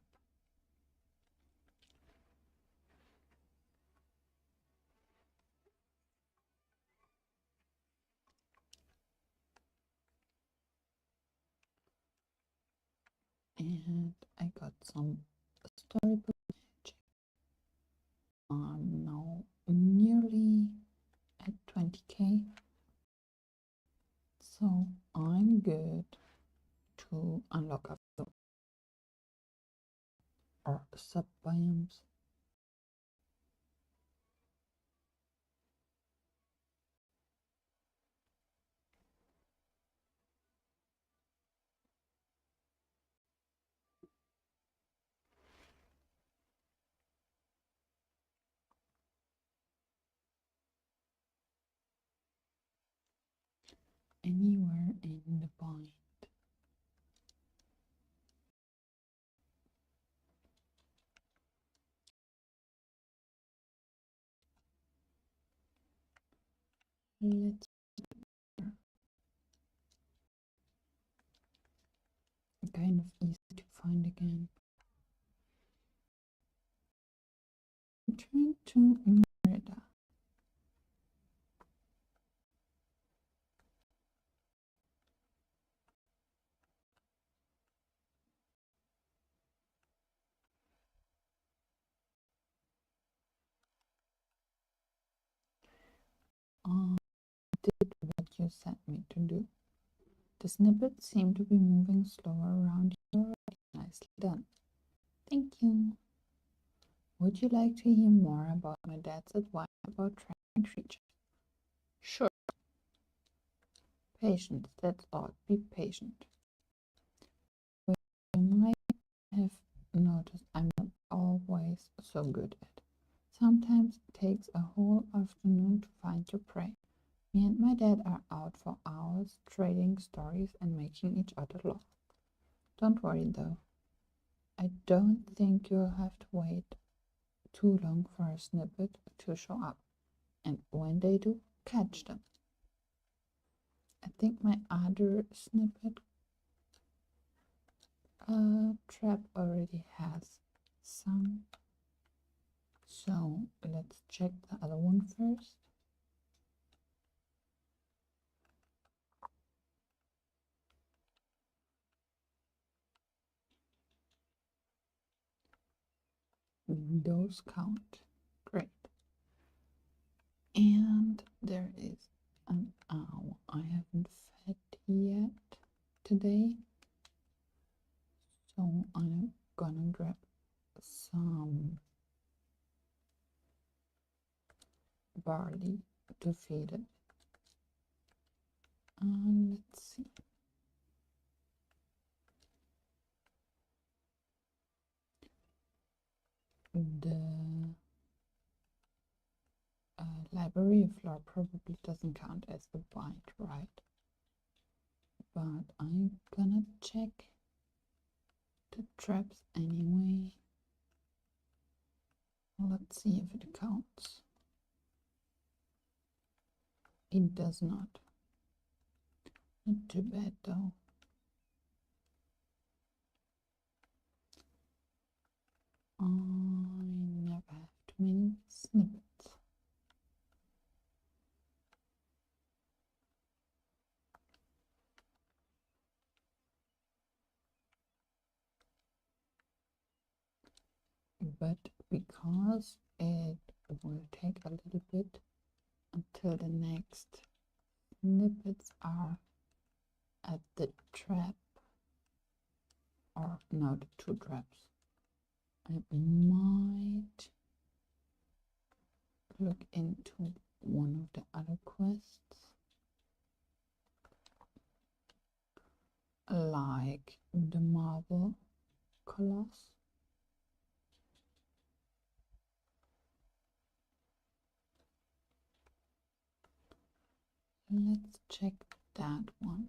And I got some storybook magic. I'm now nearly at 20k, so I'm good to unlock a few or sub biomes. Anywhere in the bind. Let's kind of easy to find again. Return to Merida. Did what you sent me to do. The snippets seem to be moving slower around you already. Nicely done. Thank you. Would you like to hear more about my dad's advice about tracking creatures? Sure. Patience, that's all. Be patient. You might have noticed I'm not always so good at it. Sometimes it takes a whole afternoon to find your prey. Me and my dad are out for hours trading stories and making each other laugh. Don't worry though. I don't think you'll have to wait too long for a snippet to show up. And when they do, catch them. I think my other snippet trap already has some. So let's check the other one first. Those count. Great. And there is an owl I haven't fed yet today. So I'm gonna grab some barley to feed it. Let's see. The library floor probably doesn't count as the bite, right? But I'm gonna check the traps anyway. Let's see if it counts. It does not. Not too bad though. I never have too many snippets. But because it will take a little bit until the next snippets are at the trap, or no, the two traps, I might look into one of the other quests, like the marble colossus. Let's check that one.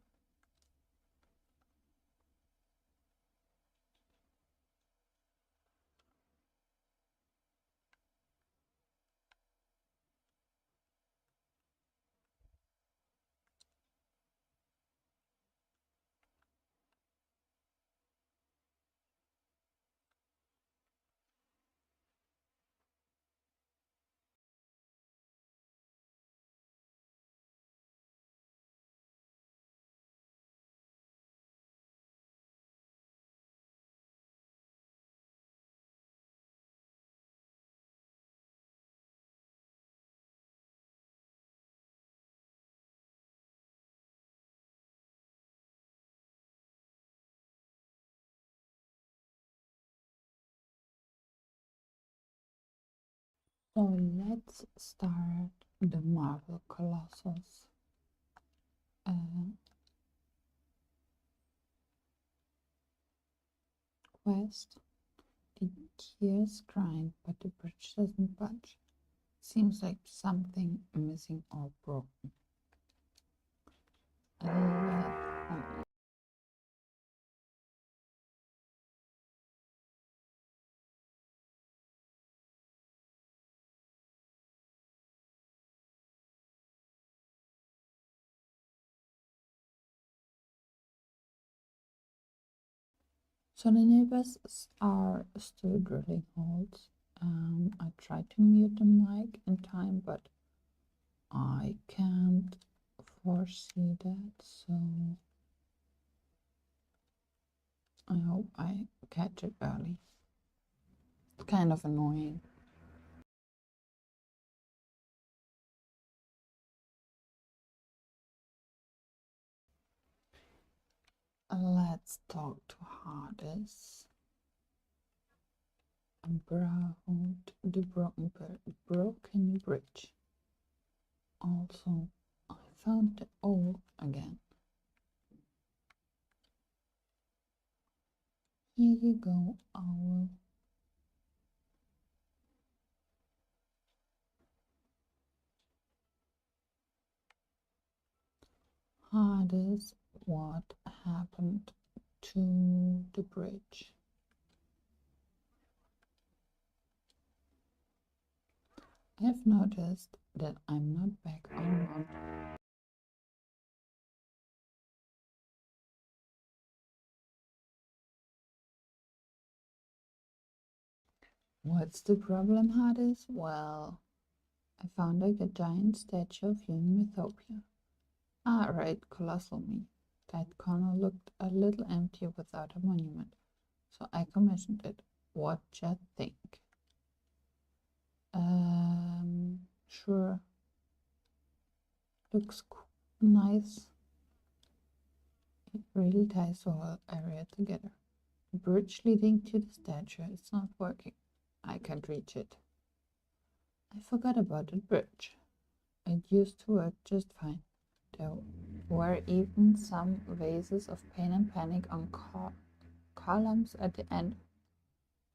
So let's start the marble colossus. Quest. The gears grind, but the bridge doesn't budge. Seems like something missing or broken. So the neighbors are still drilling holes. I tried to mute the mic in time, but I can't foresee that, so I hope I catch it early. It's kind of annoying. Let's talk to Hades about the broken bridge. Also, I found the owl again. Here you go, owl. Hades, what happened to the bridge? I've noticed that I'm not back on. What's the problem, Hades? Well, I found a giant statue of you in Mythopia. Ah, right, colossal me. That corner looked a little empty without a monument, so I commissioned it. What ya think? Sure. Looks nice. It really ties the whole area together. The bridge leading to the statue is not working. I can't reach it. I forgot about the bridge. It used to work just fine. There were even some vases of pain and panic on columns at the end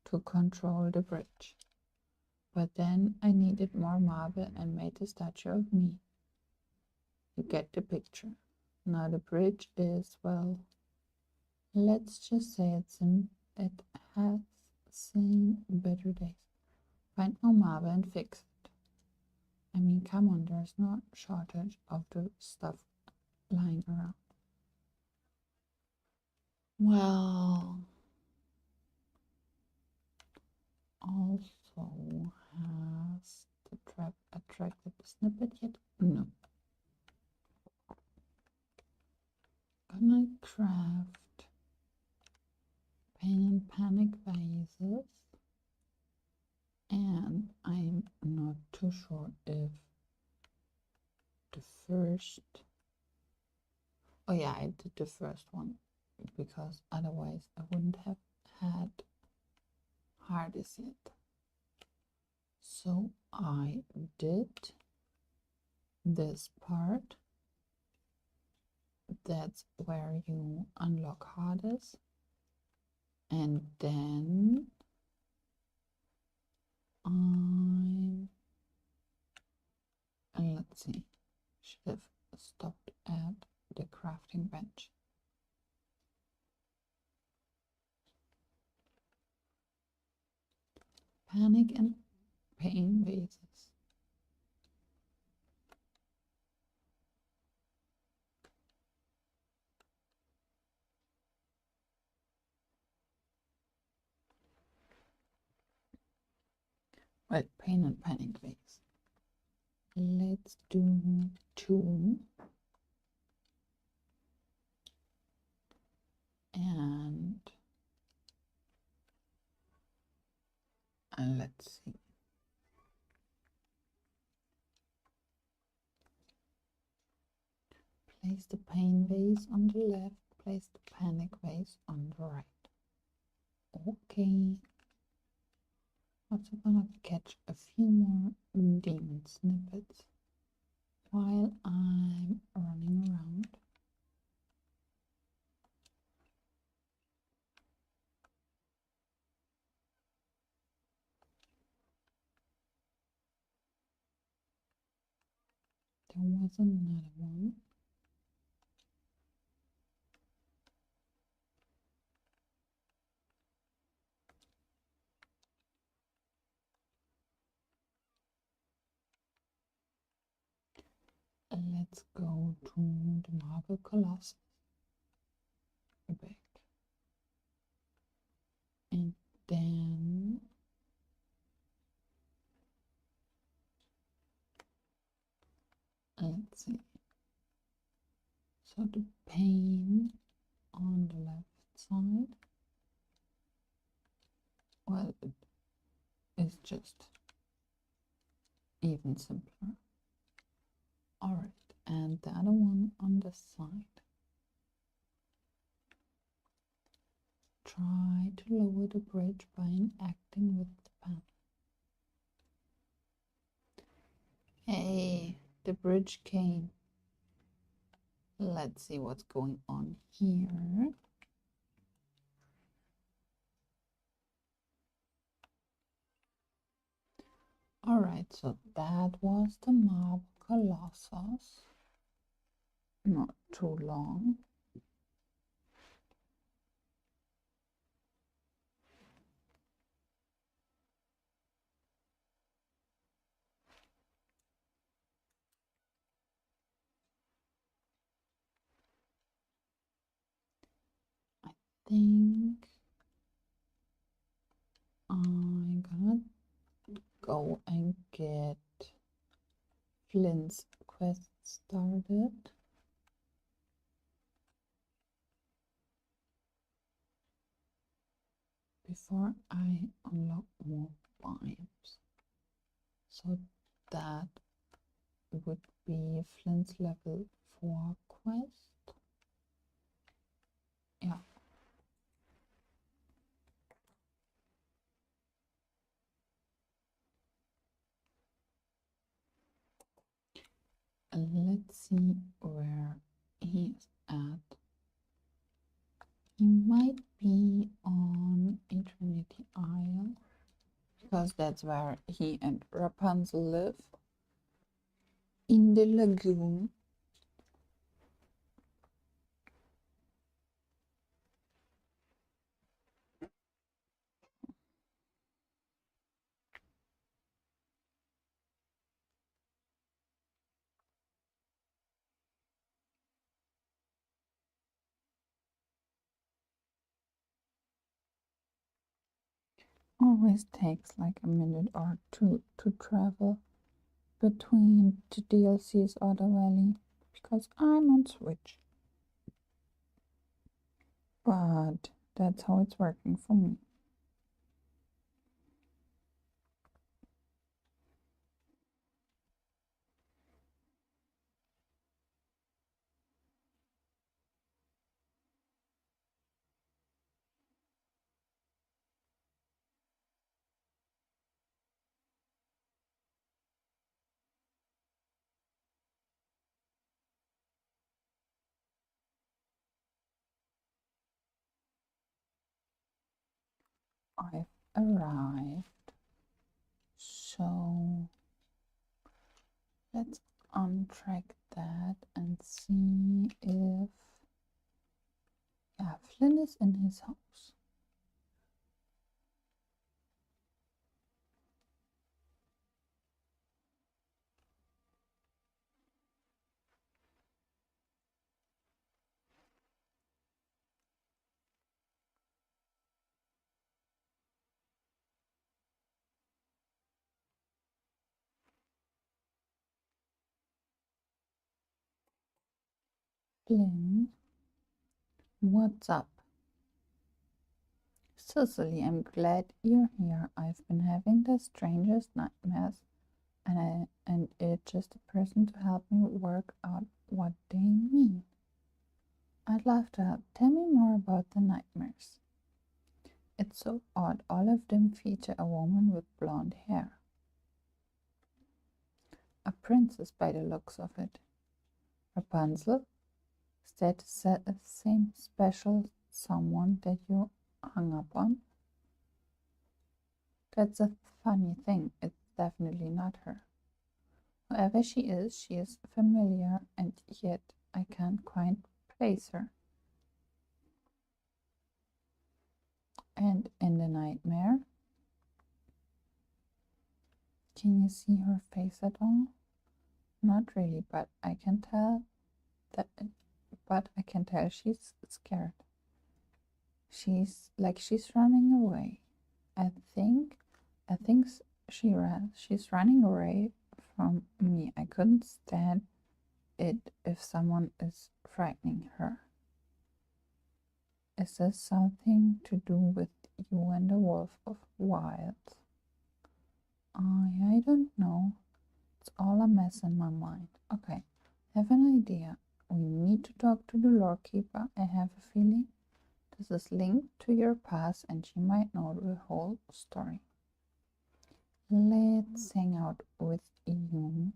to control the bridge. But then I needed more marble and made a statue of me. You get the picture. Now the bridge is, well, let's just say it has seen better days. Find more marble and fix it. I mean, come on, there's no shortage of the stuff lying around. Well, also has the trap attracted the snippet yet? No. Gonna craft pain and panic vases, and I'm not too sure if the first, oh yeah, I did the first one because otherwise I wouldn't have had Hades yet. So I did this part. That's where you unlock Hades, and then let's see, should have stopped at the crafting bench. Panic and pain vases. Well, pain and panic vase. Let's do 2. And let's see. Place the pain vase on the left, place the panic vase on the right. Okay. Also gonna catch a few more demon snippets while I'm running around. There was another one. Let's go to the marble colossus back, and then let's see. So the pain on the left side, well, it is just even simpler. All right, and the other one on the side. Try to lower the bridge by interacting with the panel. Hey, the bridge came. Let's see what's going on here. All right, so that was the marble colossus. Not too long. I think I'm gonna go and get Flynn's quest started. Before I unlock more bioms. So that would be Flynn's level 4 quest. Yeah. Let's see where he's at. He might be on Eternity Isle, because that's where he and Rapunzel live. In the lagoon. Always takes like a minute or two to travel between the DLCs or the valley, because I'm on Switch. But that's how it's working for me. I've arrived. So let's untrack that and see if, yeah, Flynn is in his house. Flynn, what's up? Cicely, I'm glad you're here. I've been having the strangest nightmares, and it's just a person to help me work out what they mean. I'd love to help. Tell me more about the nightmares. It's so odd. All of them feature a woman with blonde hair. A princess by the looks of it. Rapunzel? Is that the same special someone that you hung up on? That's a funny thing. It's definitely not her. Whoever she is familiar, and yet I can't quite place her. And in the nightmare, can you see her face at all? Not really, but I can tell she's scared. She's running away. I think she's running away from me. I couldn't stand it if someone is frightening her. Is this something to do with you and the Wolf of Wilds? I don't know. It's all a mess in my mind. Okay, I have an idea. We need to talk to the lore keeper. I have a feeling this is linked to your past and she might know the whole story. Let's hang out with you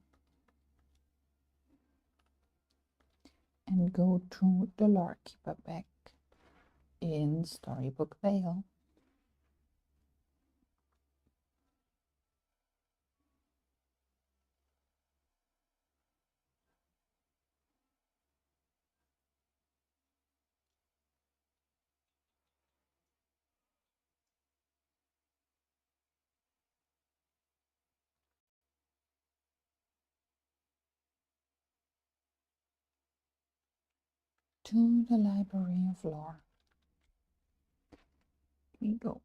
and go to the lore keeper back in StoryBookVale. To the Library of Lore. We go.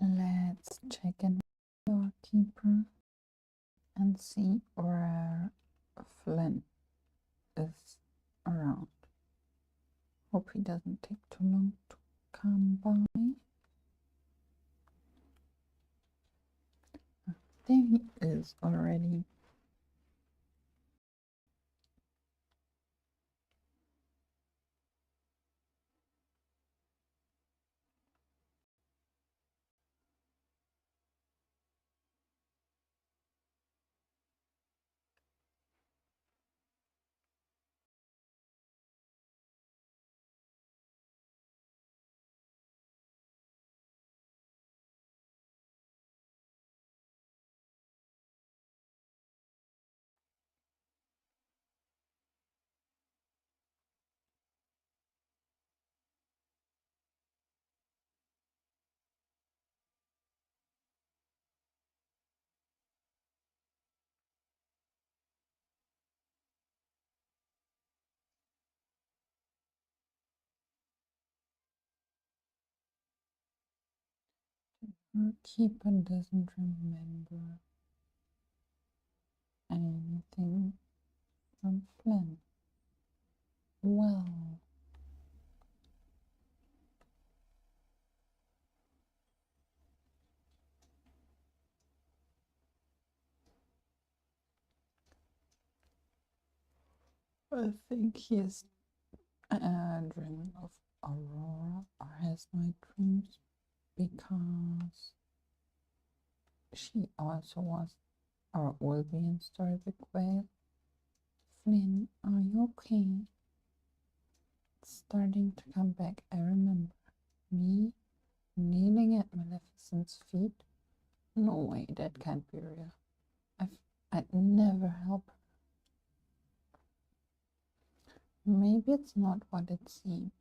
Let's check in with our keeper and see where Flynn is around. Hope he doesn't take too long to come by. There he is already. Our keeper doesn't remember anything from Flynn. Well, I think he's dreaming of Aurora or has night dreams because she also was or will be in StoryBookVale. Flynn, are you okay? It's starting to come back. I remember me kneeling at Maleficent's feet. No way, that can't be real. I'd never help her. Maybe it's not what it seems.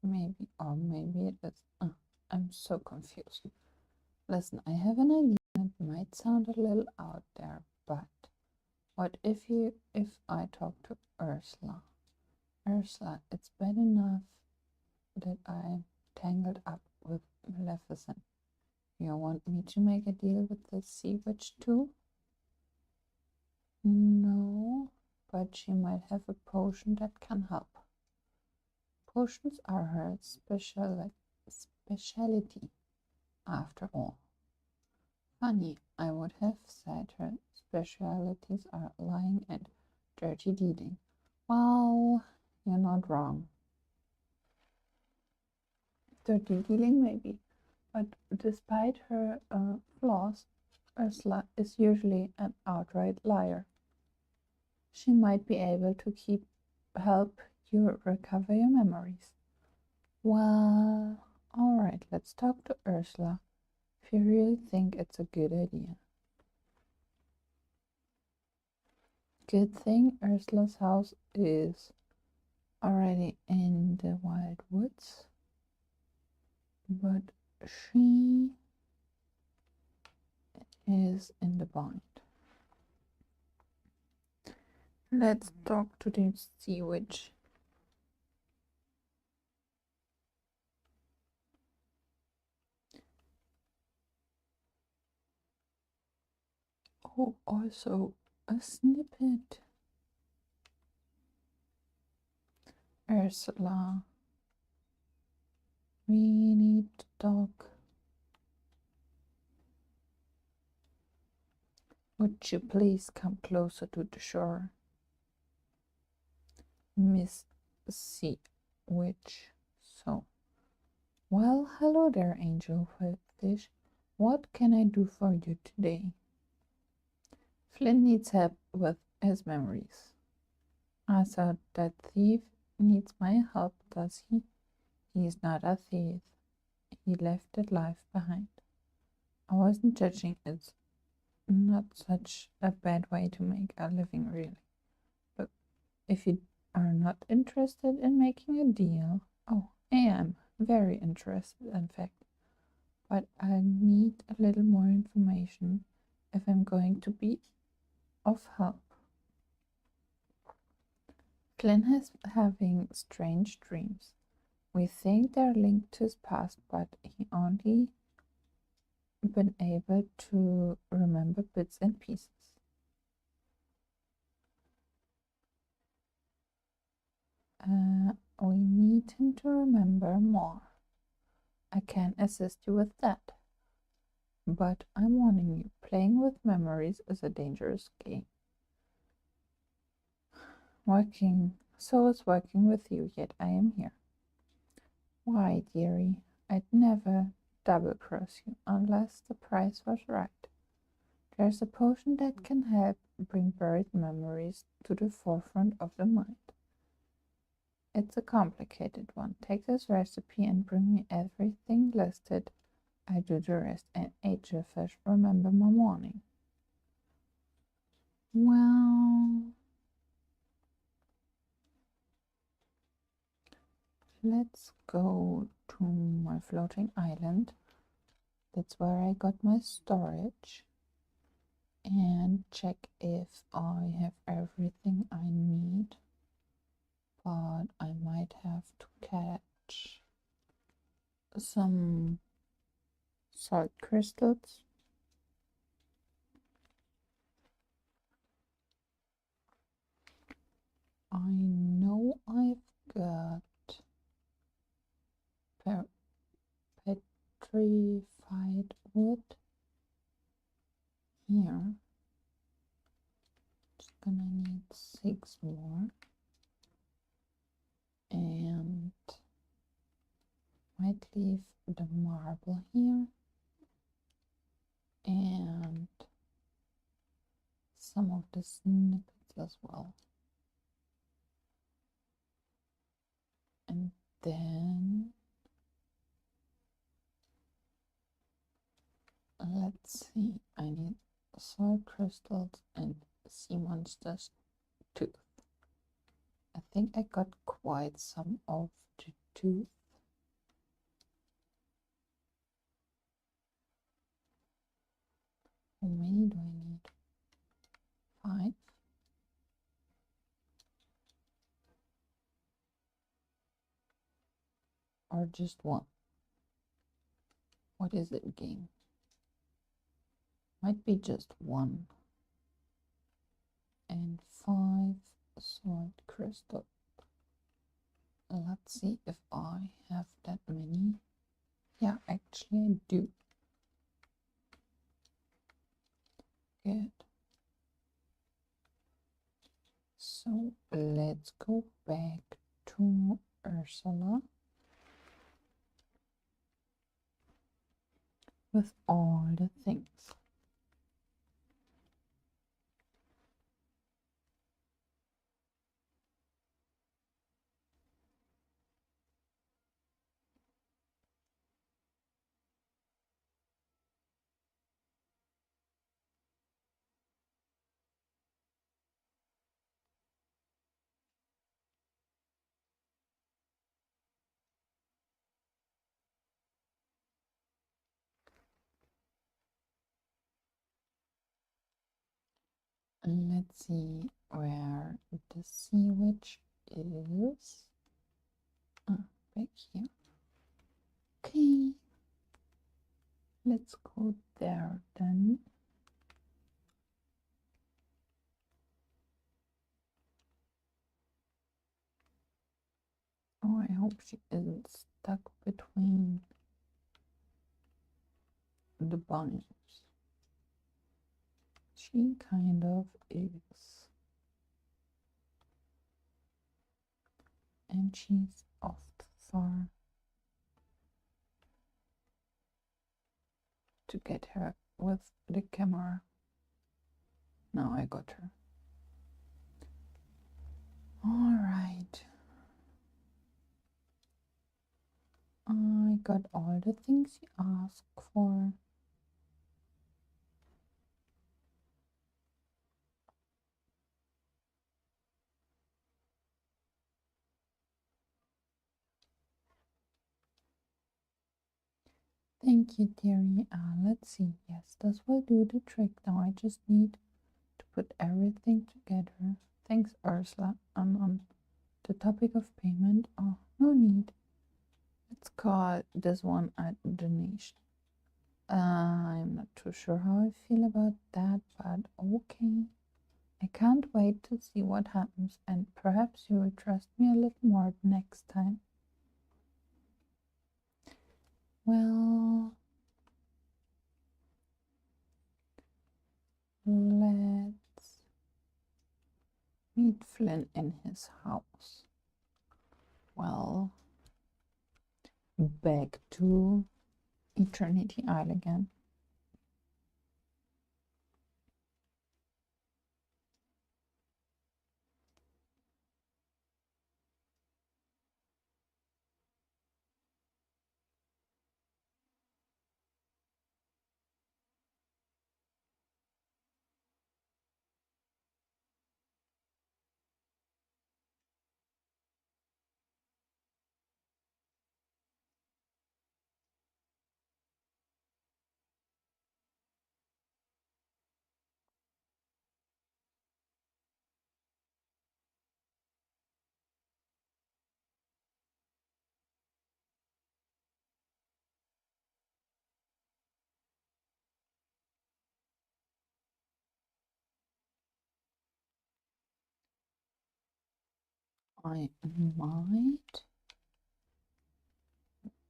Maybe, or maybe it is. I'm so confused. Listen, I have an idea. It might sound a little out there, but what if I talk to Ursula? Ursula, it's bad enough that I'm tangled up with Maleficent. You want me to make a deal with the sea witch too? No, but she might have a potion that can help. Potions are her specialty, after all. Funny, I would have said her specialities are lying and dirty dealing. Well, you're not wrong. Dirty dealing, maybe, but despite her flaws, Ursula is usually an outright liar. She might be able to help you recover your memories. Well, alright, let's talk to Ursula if you really think it's a good idea. Good thing Ursula's house is already in the wild woods, but she is in the bind. Let's talk to the sea witch. Oh, also a snippet. Ursula, we need to talk. Would you please come closer to the shore? Miss Sea Witch. So, well, hello there, angel fish. What can I do for you today? Flynn needs help with his memories. I thought that thief needs my help, does he? He's not a thief. He left that life behind. I wasn't judging. It's not such a bad way to make a living, really. But if you are not interested in making a deal, oh, I am very interested, in fact. But I need a little more information if I'm going to be of help. Flynn is having strange dreams. We think they're linked to his past, but he only been able to remember bits and pieces. We need him to remember more. I can assist you with that. But I'm warning you, playing with memories is a dangerous game. So is working with you, yet I am here. Why, dearie, I'd never double-cross you unless the price was right. There's a potion that can help bring buried memories to the forefront of the mind. It's a complicated one. Take this recipe and bring me everything listed. I do the rest, and Angelfish, remember my warning. Well, let's go to my floating island. That's where I got my storage. And check if I have everything I need. But I might have to catch some salt crystals. I know I've got petrified wood here. Just gonna need 6 more, and might leave the marble here and some of the snippets as well. And then let's see, I need salt crystals and sea monsters tooth. I think I got quite some of the tooth. How many do I need? 5. Or just 1? What is it, game? Might be just 1. And 5 salt crystal. Let's see if I have that many. Yeah, actually I do. Good. So let's go back to Ursula with all the things. Let's see where the sea witch is. Back here. Okay. Let's go there then. Oh, I hope she isn't stuck between the bioms. She kind of is. And she's off far to get her with the camera. Now I got her. All right. I got all the things you asked for. Thank you, dearie. Let's see. Yes, this will do the trick. Now I just need to put everything together. Thanks, Ursula. And on the topic of payment, oh, no need. Let's call this one a donation. I'm not too sure how I feel about that, but okay. I can't wait to see what happens, and perhaps you will trust me a little more next time. Well, let's meet Flynn in his house. Well, back to Eternity Isle again. I might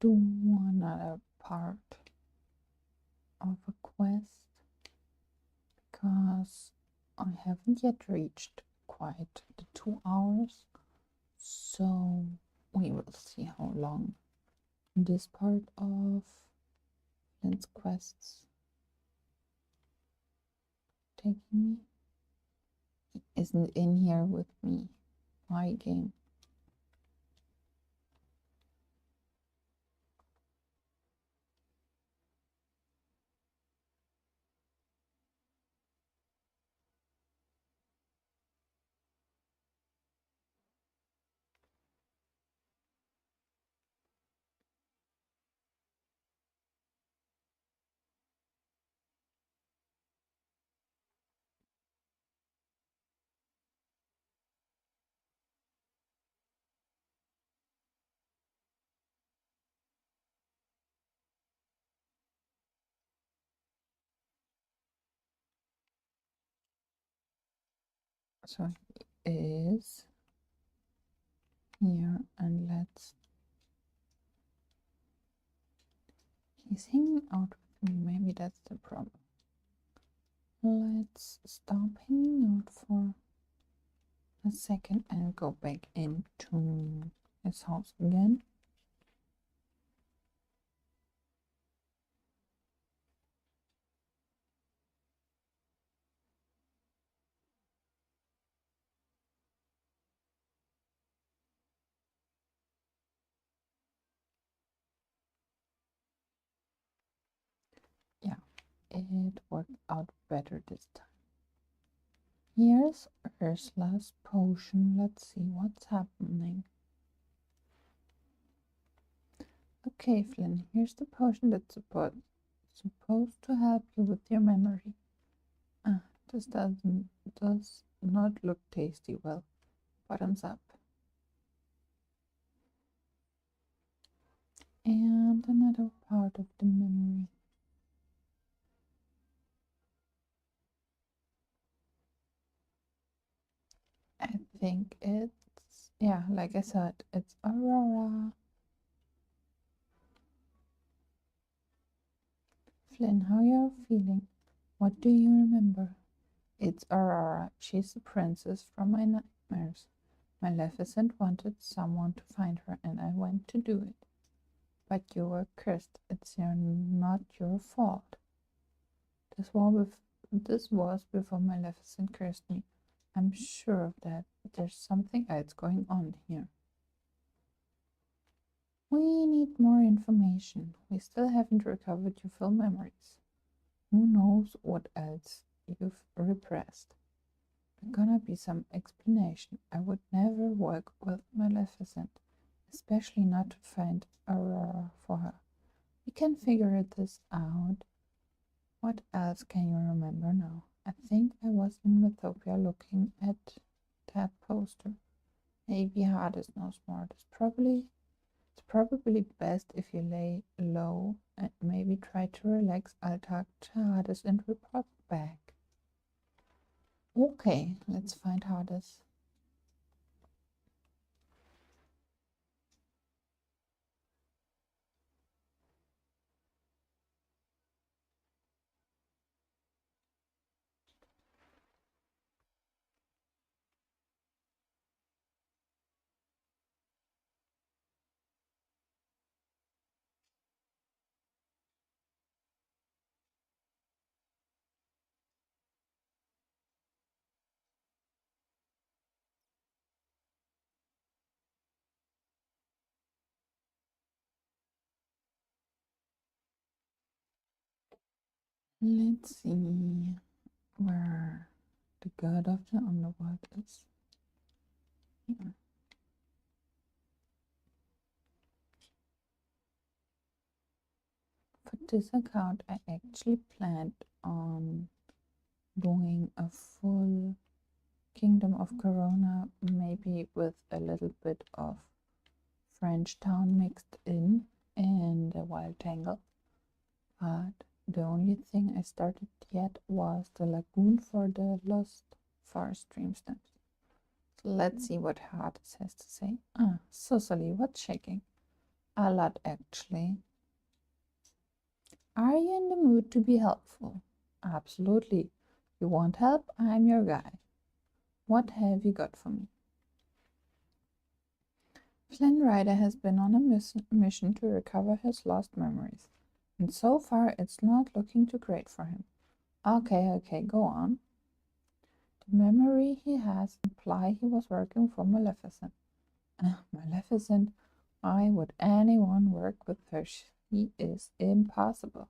do another part of a quest because I haven't yet reached quite the 2 hours, so we will see how long this part of Flynn's quests taking me. He isn't in here with me. My game. So he is here, and he's hanging out with me. Maybe that's the problem. Let's stop hanging out for a second and go back into his house again. Yeah, it worked out better this time. Here's Ursula's potion. Let's see what's happening. Okay, Flynn, here's the potion that's supposed to help you with your memory. This does not look tasty. Well, bottoms up. And another part of the memory. I think it's, yeah, like I said, it's Aurora. Flynn, how you're feeling? What do you remember? It's Aurora. She's the princess from my nightmares. Maleficent wanted someone to find her, and I went to do it. But you were cursed. It's not your fault. This was before Maleficent cursed me. I'm sure of that. There's something else going on here. We need more information. We still haven't recovered your full memories. Who knows what else you've repressed? There's gonna be some explanation. I would never work with Maleficent, especially not to find Aurora for her. We can figure this out. What else can you remember now? I think I was in Mythopia looking at that poster. Maybe Hades knows more. It's probably best if you lay low and maybe maybe try to relax. I'll talk to Hades and report back. Okay, let's find Hades. Let's see where the god of the underworld is. Here. For this account, I actually planned on doing a full Kingdom of Corona, maybe with a little bit of French town mixed in and the Wild Tangle. But the only thing I started yet was the lagoon for the Lost Forest Dreamstamps. So let's see what Hades has to say. Cecily, what's shaking? A lot, actually. Are you in the mood to be helpful? Absolutely. You want help? I'm your guy. What have you got for me? Flynn Rider has been on a mission to recover his lost memories, and so far it's not looking too great for him. Okay, go on. The memory he has imply he was working for Maleficent. Maleficent? Why would anyone work with her? She is impossible.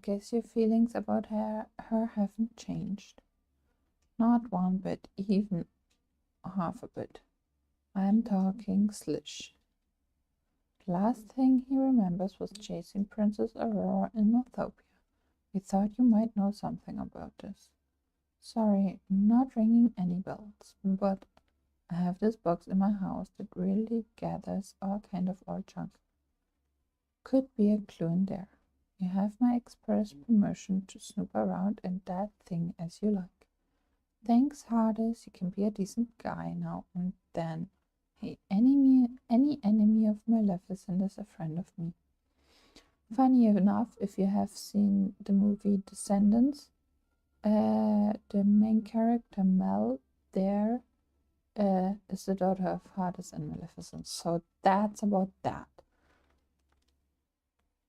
Guess your feelings about her haven't changed. Not one bit, even half a bit. I'm talking Slish. The last thing he remembers was chasing Princess Aurora in Northopia. We thought you might know something about this. Sorry, not ringing any bells, but I have this box in my house that really gathers all kind of old junk. Could be a clue in there. You have my express permission to snoop around in that thing as you like. Thanks, Hades. You can be a decent guy now and then. Hey, any enemy of Maleficent is a friend of me. Funny enough, if you have seen the movie Descendants, the main character Mel there is the daughter of Hades and Maleficent. So that's about that.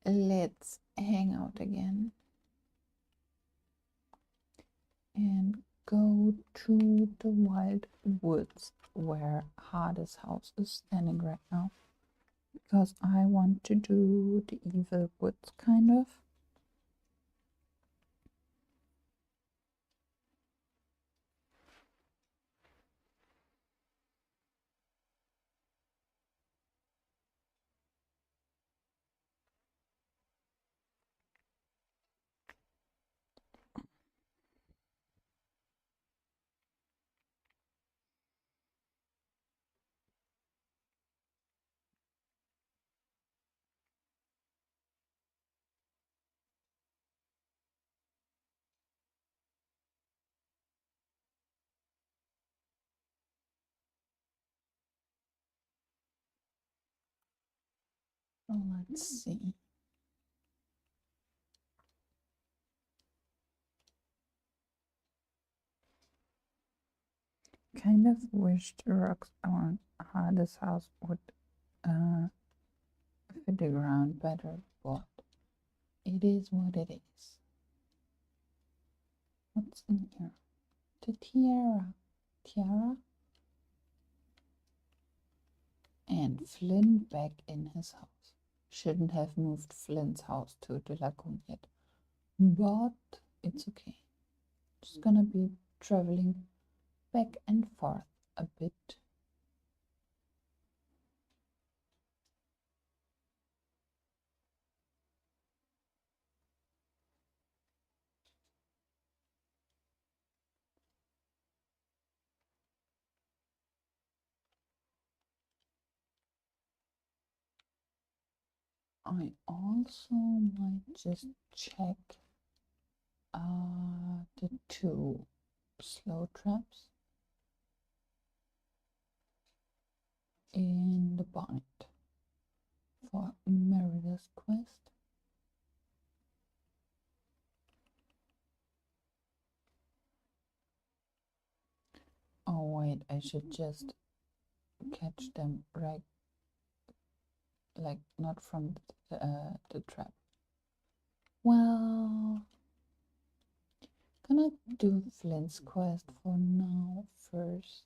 Let's hang out again and go to the wild woods where Hades' house is standing right now, because I want to do the evil woods kind of. Let's see. Kind of wish the rocks around Hades' house would fit the ground better, but it is what it is. What's in here? The tiara. Tiara? And Flynn back in his house. Shouldn't have moved Flynn's house to the lagoon yet, but it's okay. Just gonna be traveling back and forth a bit. I also might just check the 2 slow traps in the bind for Merida's quest. Oh wait, I should just catch them right, like not from the trap. Well, gonna do Flynn's quest for now first,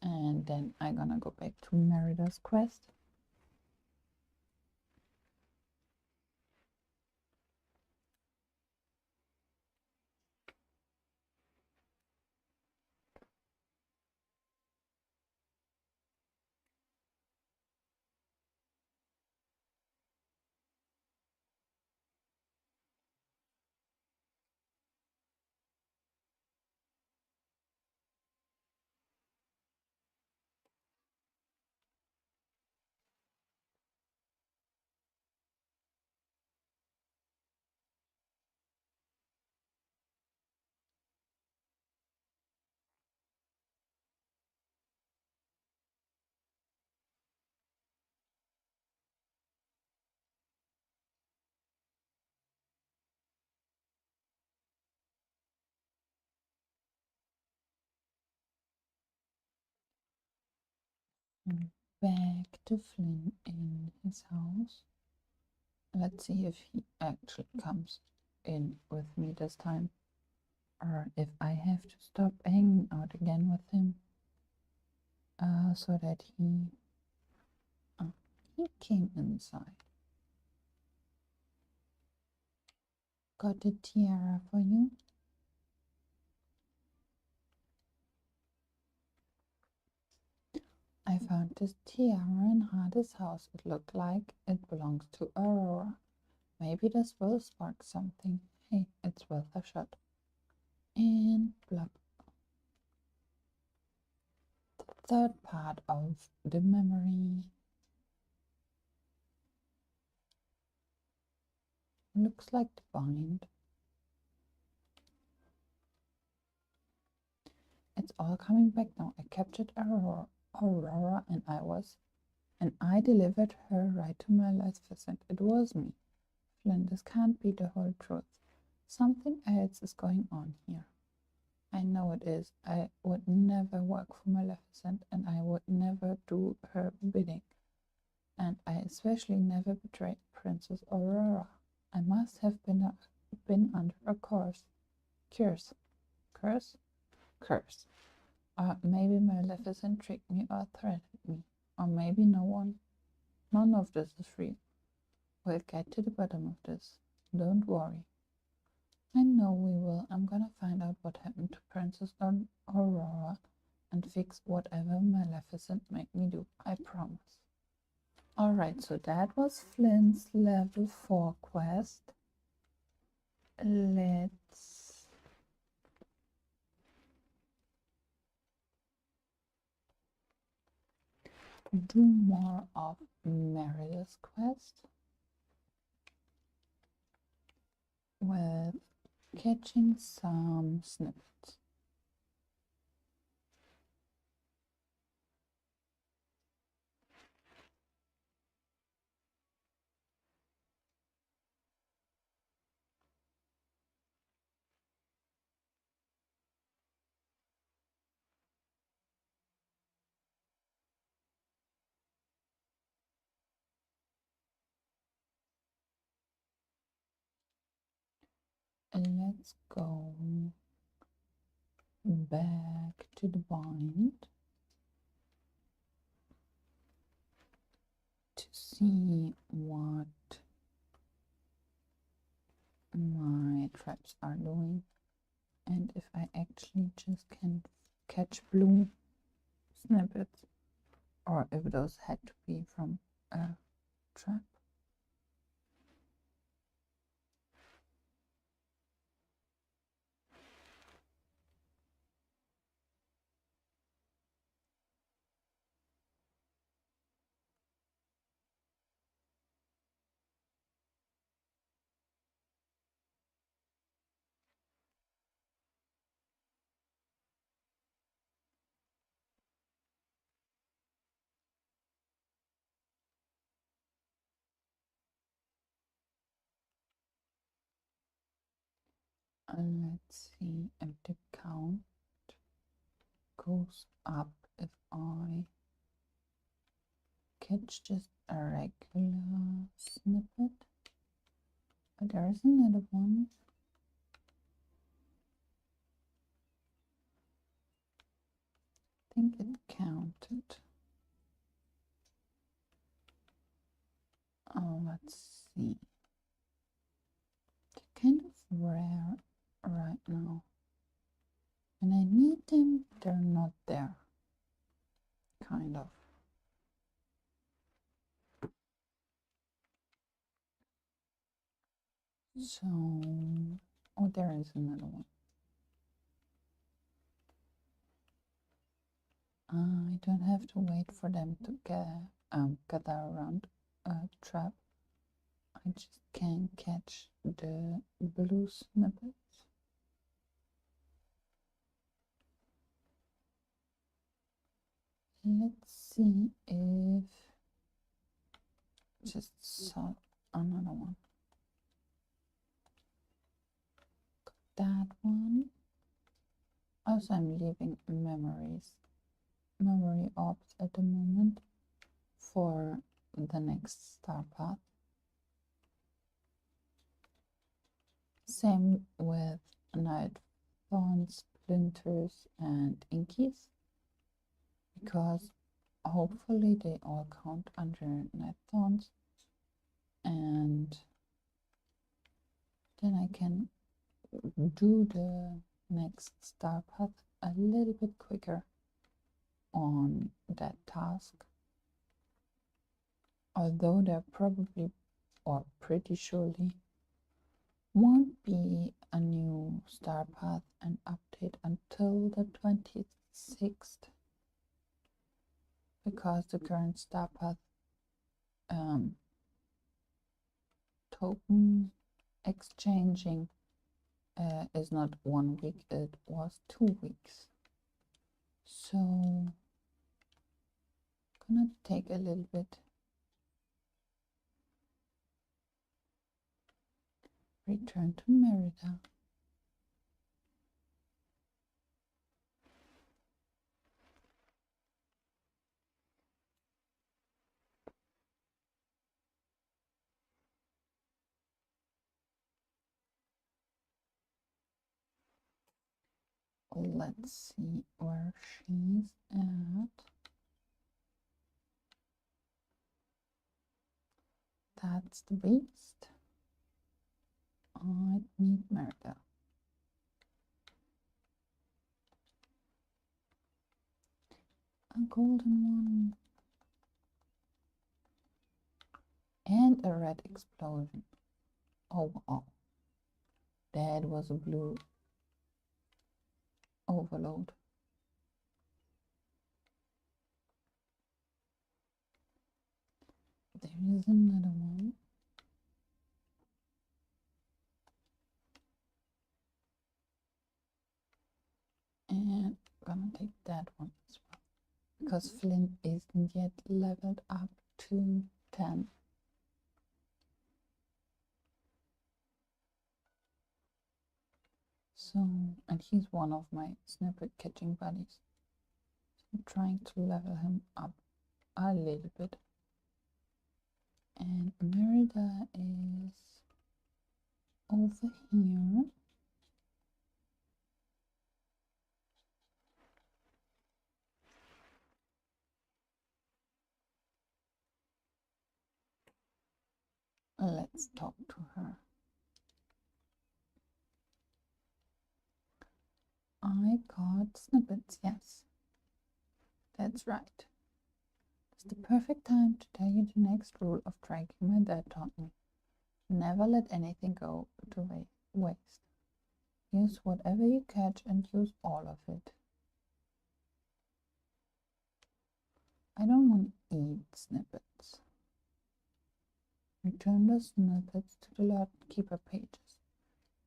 and then I'm gonna go back to Merida's quest. Back to Flynn in his house. Let's see if he actually comes in with me this time, or if I have to stop hanging out again with him, so that he came inside. Got a tiara for you. I found this tiara in Hades' house. It looked like it belongs to Aurora. Maybe this will spark something. Hey, it's worth a shot. And blub. The third part of the memory. Looks like the bind. It's all coming back now. I captured Aurora and I delivered her right to Maleficent. It was me. Flynn, this can't be the whole truth. Something else is going on here. I know it is. I would never work for Maleficent, and I would never do her bidding. And I especially never betrayed Princess Aurora. I must have been under a curse. Curse. Or maybe Maleficent tricked me or threatened me. Or maybe none of this is real. We'll get to the bottom of this. Don't worry. I know we will. I'm gonna find out what happened to Princess Aurora and fix whatever Maleficent made me do. I promise. Alright, so that was Flynn's level 4 quest. Let's do more of Merida's quest with catching some snippets. Let's go back to the bind to see what my traps are doing, and if I actually just can catch blue snippets, or if those had to be from a trap. Let's see if the count goes up if I catch just a regular snippet. But there's another one. I think it counted. Oh, let's see. They're kind of rare right now. When I need them, they're not there. Kind of. So, oh, there is another one. I don't have to wait for them to gather around a trap. I just can catch the blue snippets. Let's see if just saw another one. Got that one. Also, I'm leaving memory orbs at the moment for the next star path. Same with night thorns, splinters, and inkies, because hopefully they all count under night thorns, and then I can do the next star path a little bit quicker on that task. Although there probably, or pretty surely, won't be a new star path and update until the 26th, because the current star path token exchanging is not 1 week, it was 2 weeks. So gonna take a little bit. Return to Merida. Let's see where she's at. That's the beast. I need Merida. A golden one. And a red explosion. Oh wow. That was a blue overload. There is another one. And I'm gonna take that one as well, because Flynn isn't yet leveled up to 10. So, and he's one of my snippet catching buddies. So I'm trying to level him up a little bit. And Merida is over here. Let's talk to her. I got snippets, yes. That's right. It's the perfect time to tell you the next rule of tracking my dad taught me. Never let anything go to waste. Use whatever you catch and use all of it. I don't want to eat snippets. Return the snippets to the Lord Keeper pages.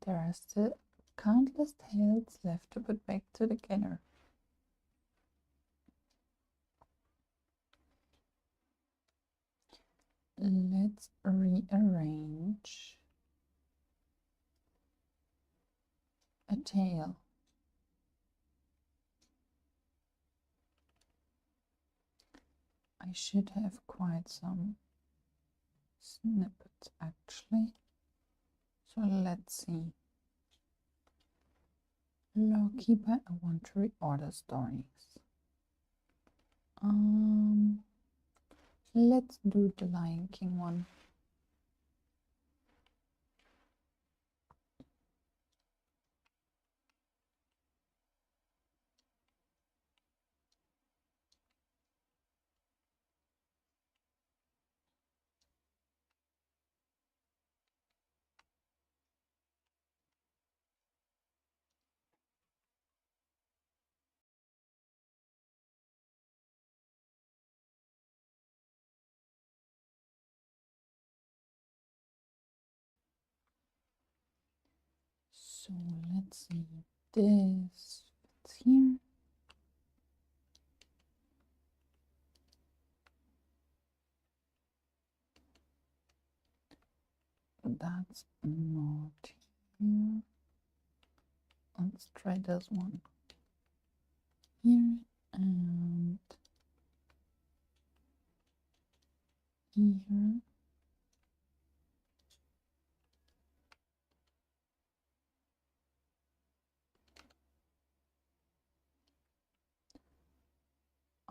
There are still countless tales left to put back to the kennel. Let's rearrange tail. I should have quite some snippets actually. So let's see. Lawkeeper, I want to reorder stories. Let's do the Lion King one. So let's see, this fits here. That's not here. Let's try this one here and here.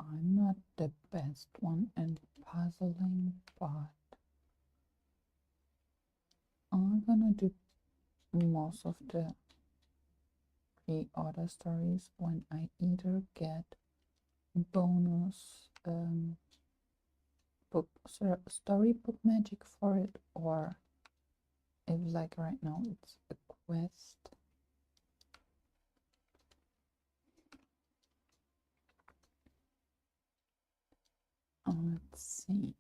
I'm not the best one in puzzling, but I'm gonna do most of the pre-order stories when I either get bonus storybook magic for it, or if like right now it's a quest. Let's see.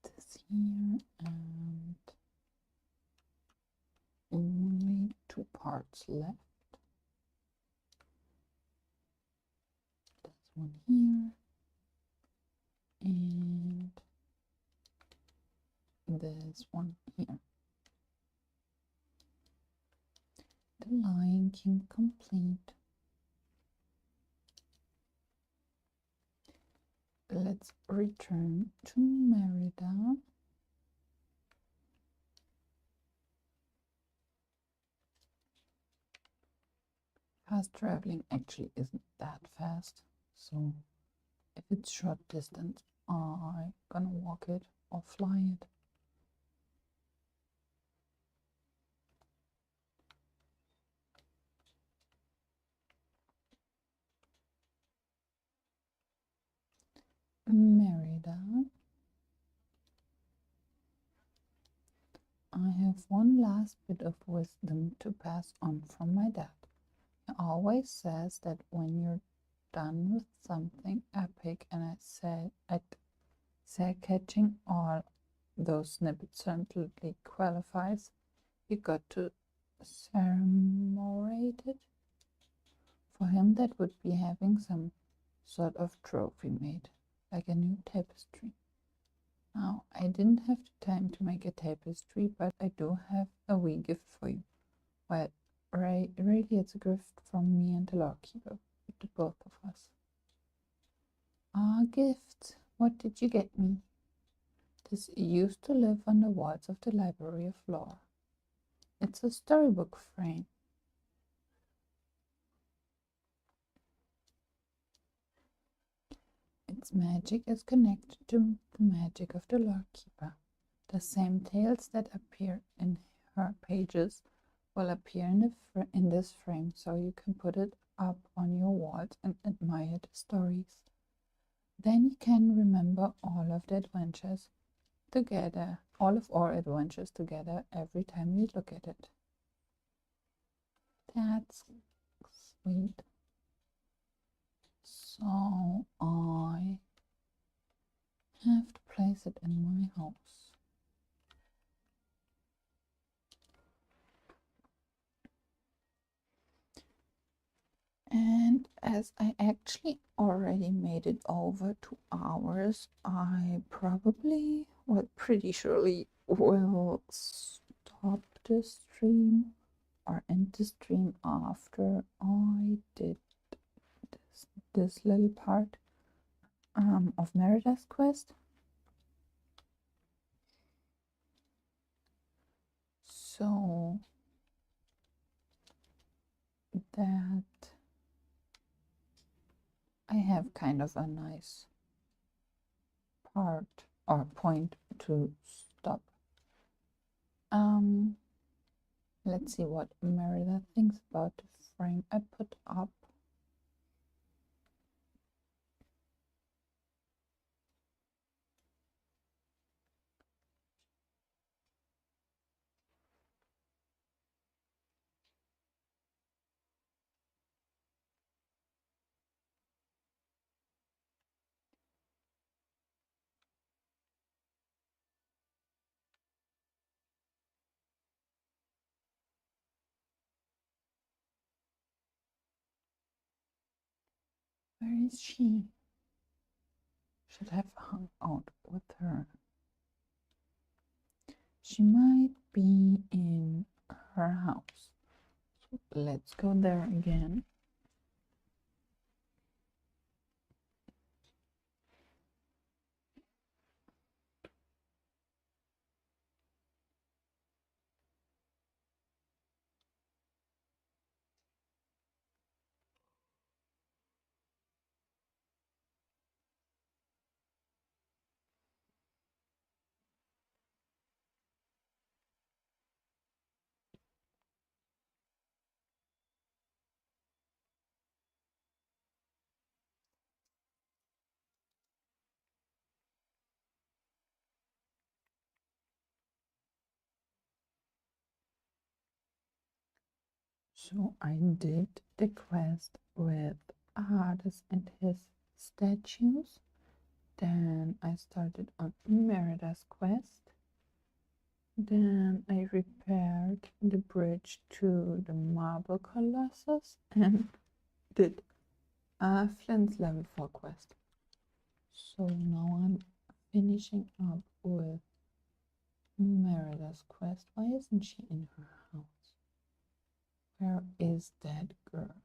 This here, and only 2 parts left. This one here, and this one here. The Lion King complete. Let's return to Merida. Fast traveling actually isn't that fast, so if it's short distance, I'm gonna walk it or fly it. Merida. I have one last bit of wisdom to pass on from my dad. He always says that when you're done with something epic, and I'd say catching all those snippets certainly qualifies, you got to commemorate it. For him, that would be having some sort of trophy made, like a new tapestry. Now, I didn't have the time to make a tapestry, but I do have a wee gift for you. Well, really, it's a gift from me and the Lawkeeper, to both of us. Ah, gift. What did you get me? This used to live on the walls of the Library of Lore. It's a storybook frame. Its magic is connected to the magic of the Lawkeeper. The same tales that appear in her pages will appear in this frame, so you can put it up on your walls and admire the stories. Then you can remember all of the adventures together, all of our adventures together every time you look at it. That's sweet. So I have to place it in my house. And as I actually already made it over 2 hours, I probably, well, pretty surely will stop the stream or end the stream after I did this little part of Merida's quest. So that I have kind of a nice part or point to stop. Let's see what Merida thinks about the frame I put up. Where is she? Should have hung out with her. She might be in her house. So let's go there again. So I did the quest with Hades and his statues. Then I started on Merida's quest. Then I repaired the bridge to the marble colossus and did Flynn's level 4 quest. So now I'm finishing up with Merida's quest. Why isn't she in her house? Where is that girl?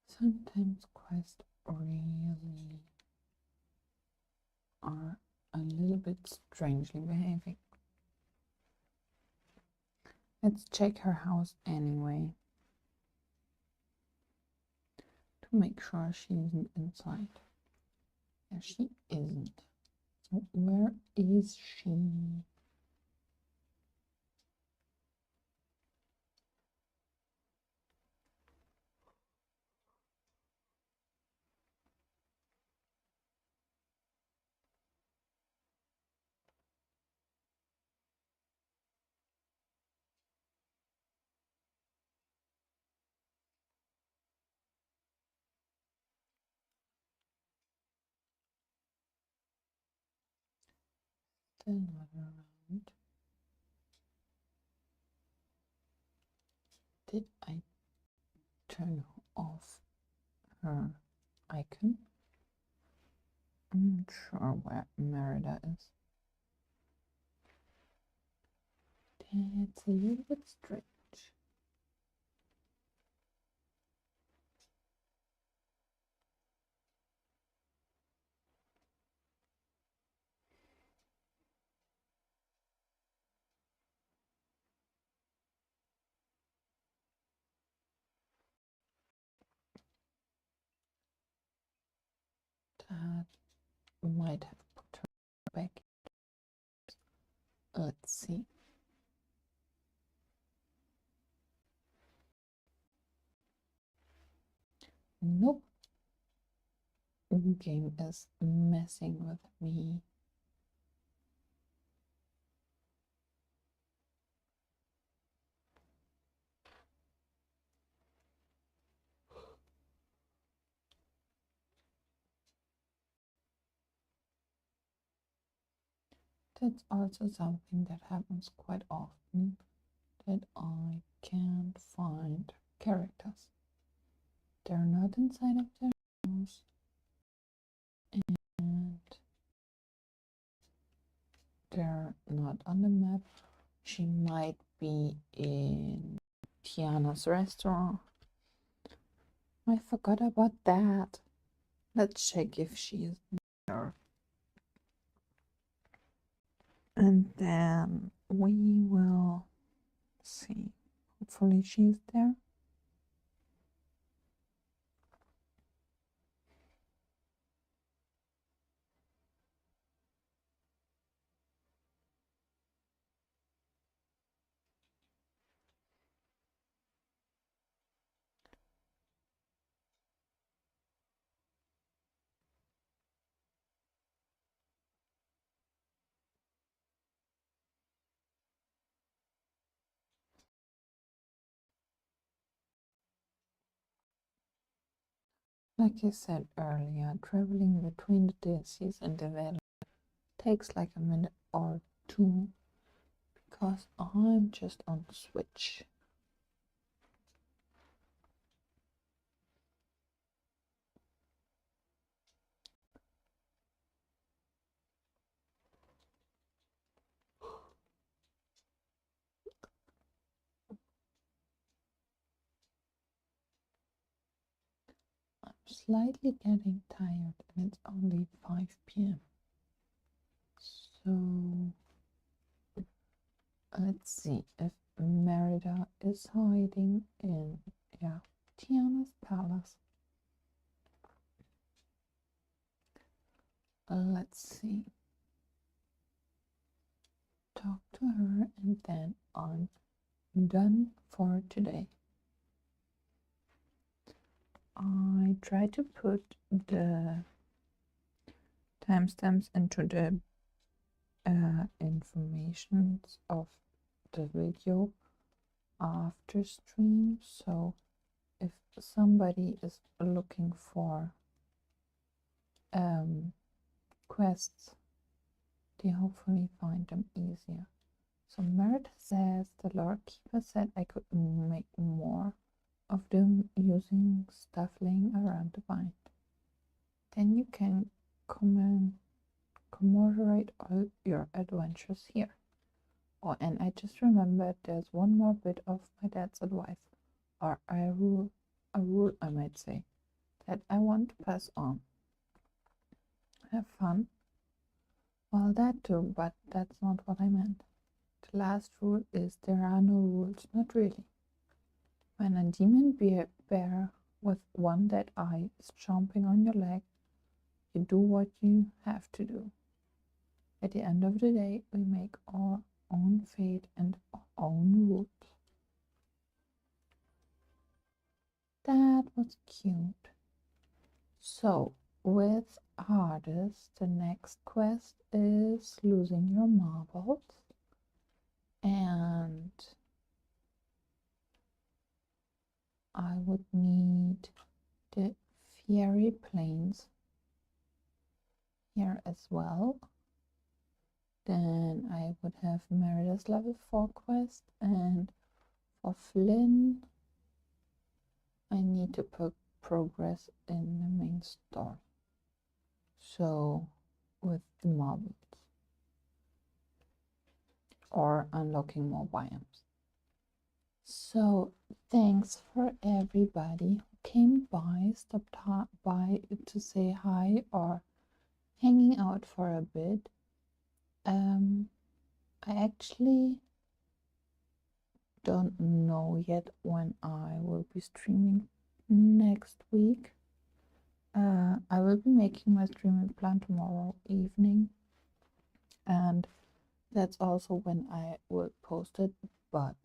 Sometimes quests really are a little bit strangely behaving. Let's check her house anyway to make sure she isn't inside. Yeah, she isn't. So where is she? Still not around. Did I turn off her icon? I'm not sure where Merida is. That's a little bit strange. That might have put her back. Let's see. Nope. The game is messing with me. That's also something that happens quite often, that I can't find characters. they're not inside of their house, and they're not on the map. She might be in Tiana's restaurant. I forgot about that. Let's check if she's there. And then we will see. Hopefully she's there. Like I said earlier, traveling between the DLCs and the valley takes like a minute or two because I'm just on the Switch. I'm slightly getting tired and it's only 5 p.m. So let's see if Merida is hiding in, yeah, Tiana's palace. Let's see. Talk to her and then I'm done for today. I try to put the timestamps into the informations of the video after stream, so if somebody is looking for quests, they hopefully find them easier. So Merida says the Lord Keeper said I could make more of them using stuff laying around the vine. Then you can commemorate all your adventures here. Oh, and I just remembered there's one more bit of my dad's advice, or a rule I might say, that I want to pass on. Have fun. Well, that too, but that's not what I meant. The last rule is there are no rules, not really. When a demon bear with one dead eye is chomping on your leg, you do what you have to do. At the end of the day, we make our own fate and our own rules. That was cute. So, with Hades, the next quest is losing your marbles. And I would need the fairy plains here as well. Then I would have Merida's level 4 quest, and for Flynn I need to put progress in the main story. So with the marbles or unlocking more bioms. So thanks for everybody who came by, stopped by to say hi or hanging out for a bit. I actually don't know yet when I will be streaming next week. I will be making my streaming plan tomorrow evening, and that's also when I will post it, but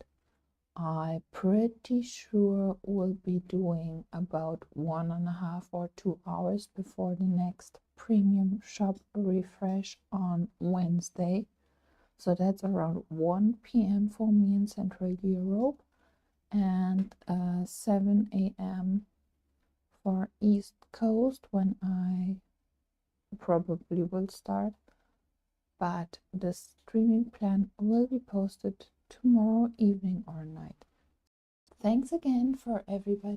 I'm pretty sure we'll be doing about 1.5 or 2 hours before the next premium shop refresh on Wednesday. So that's around 1 p.m. for me in Central Europe and 7 a.m. for East Coast when I probably will start. But the streaming plan will be posted tomorrow evening or night. Thanks again for everybody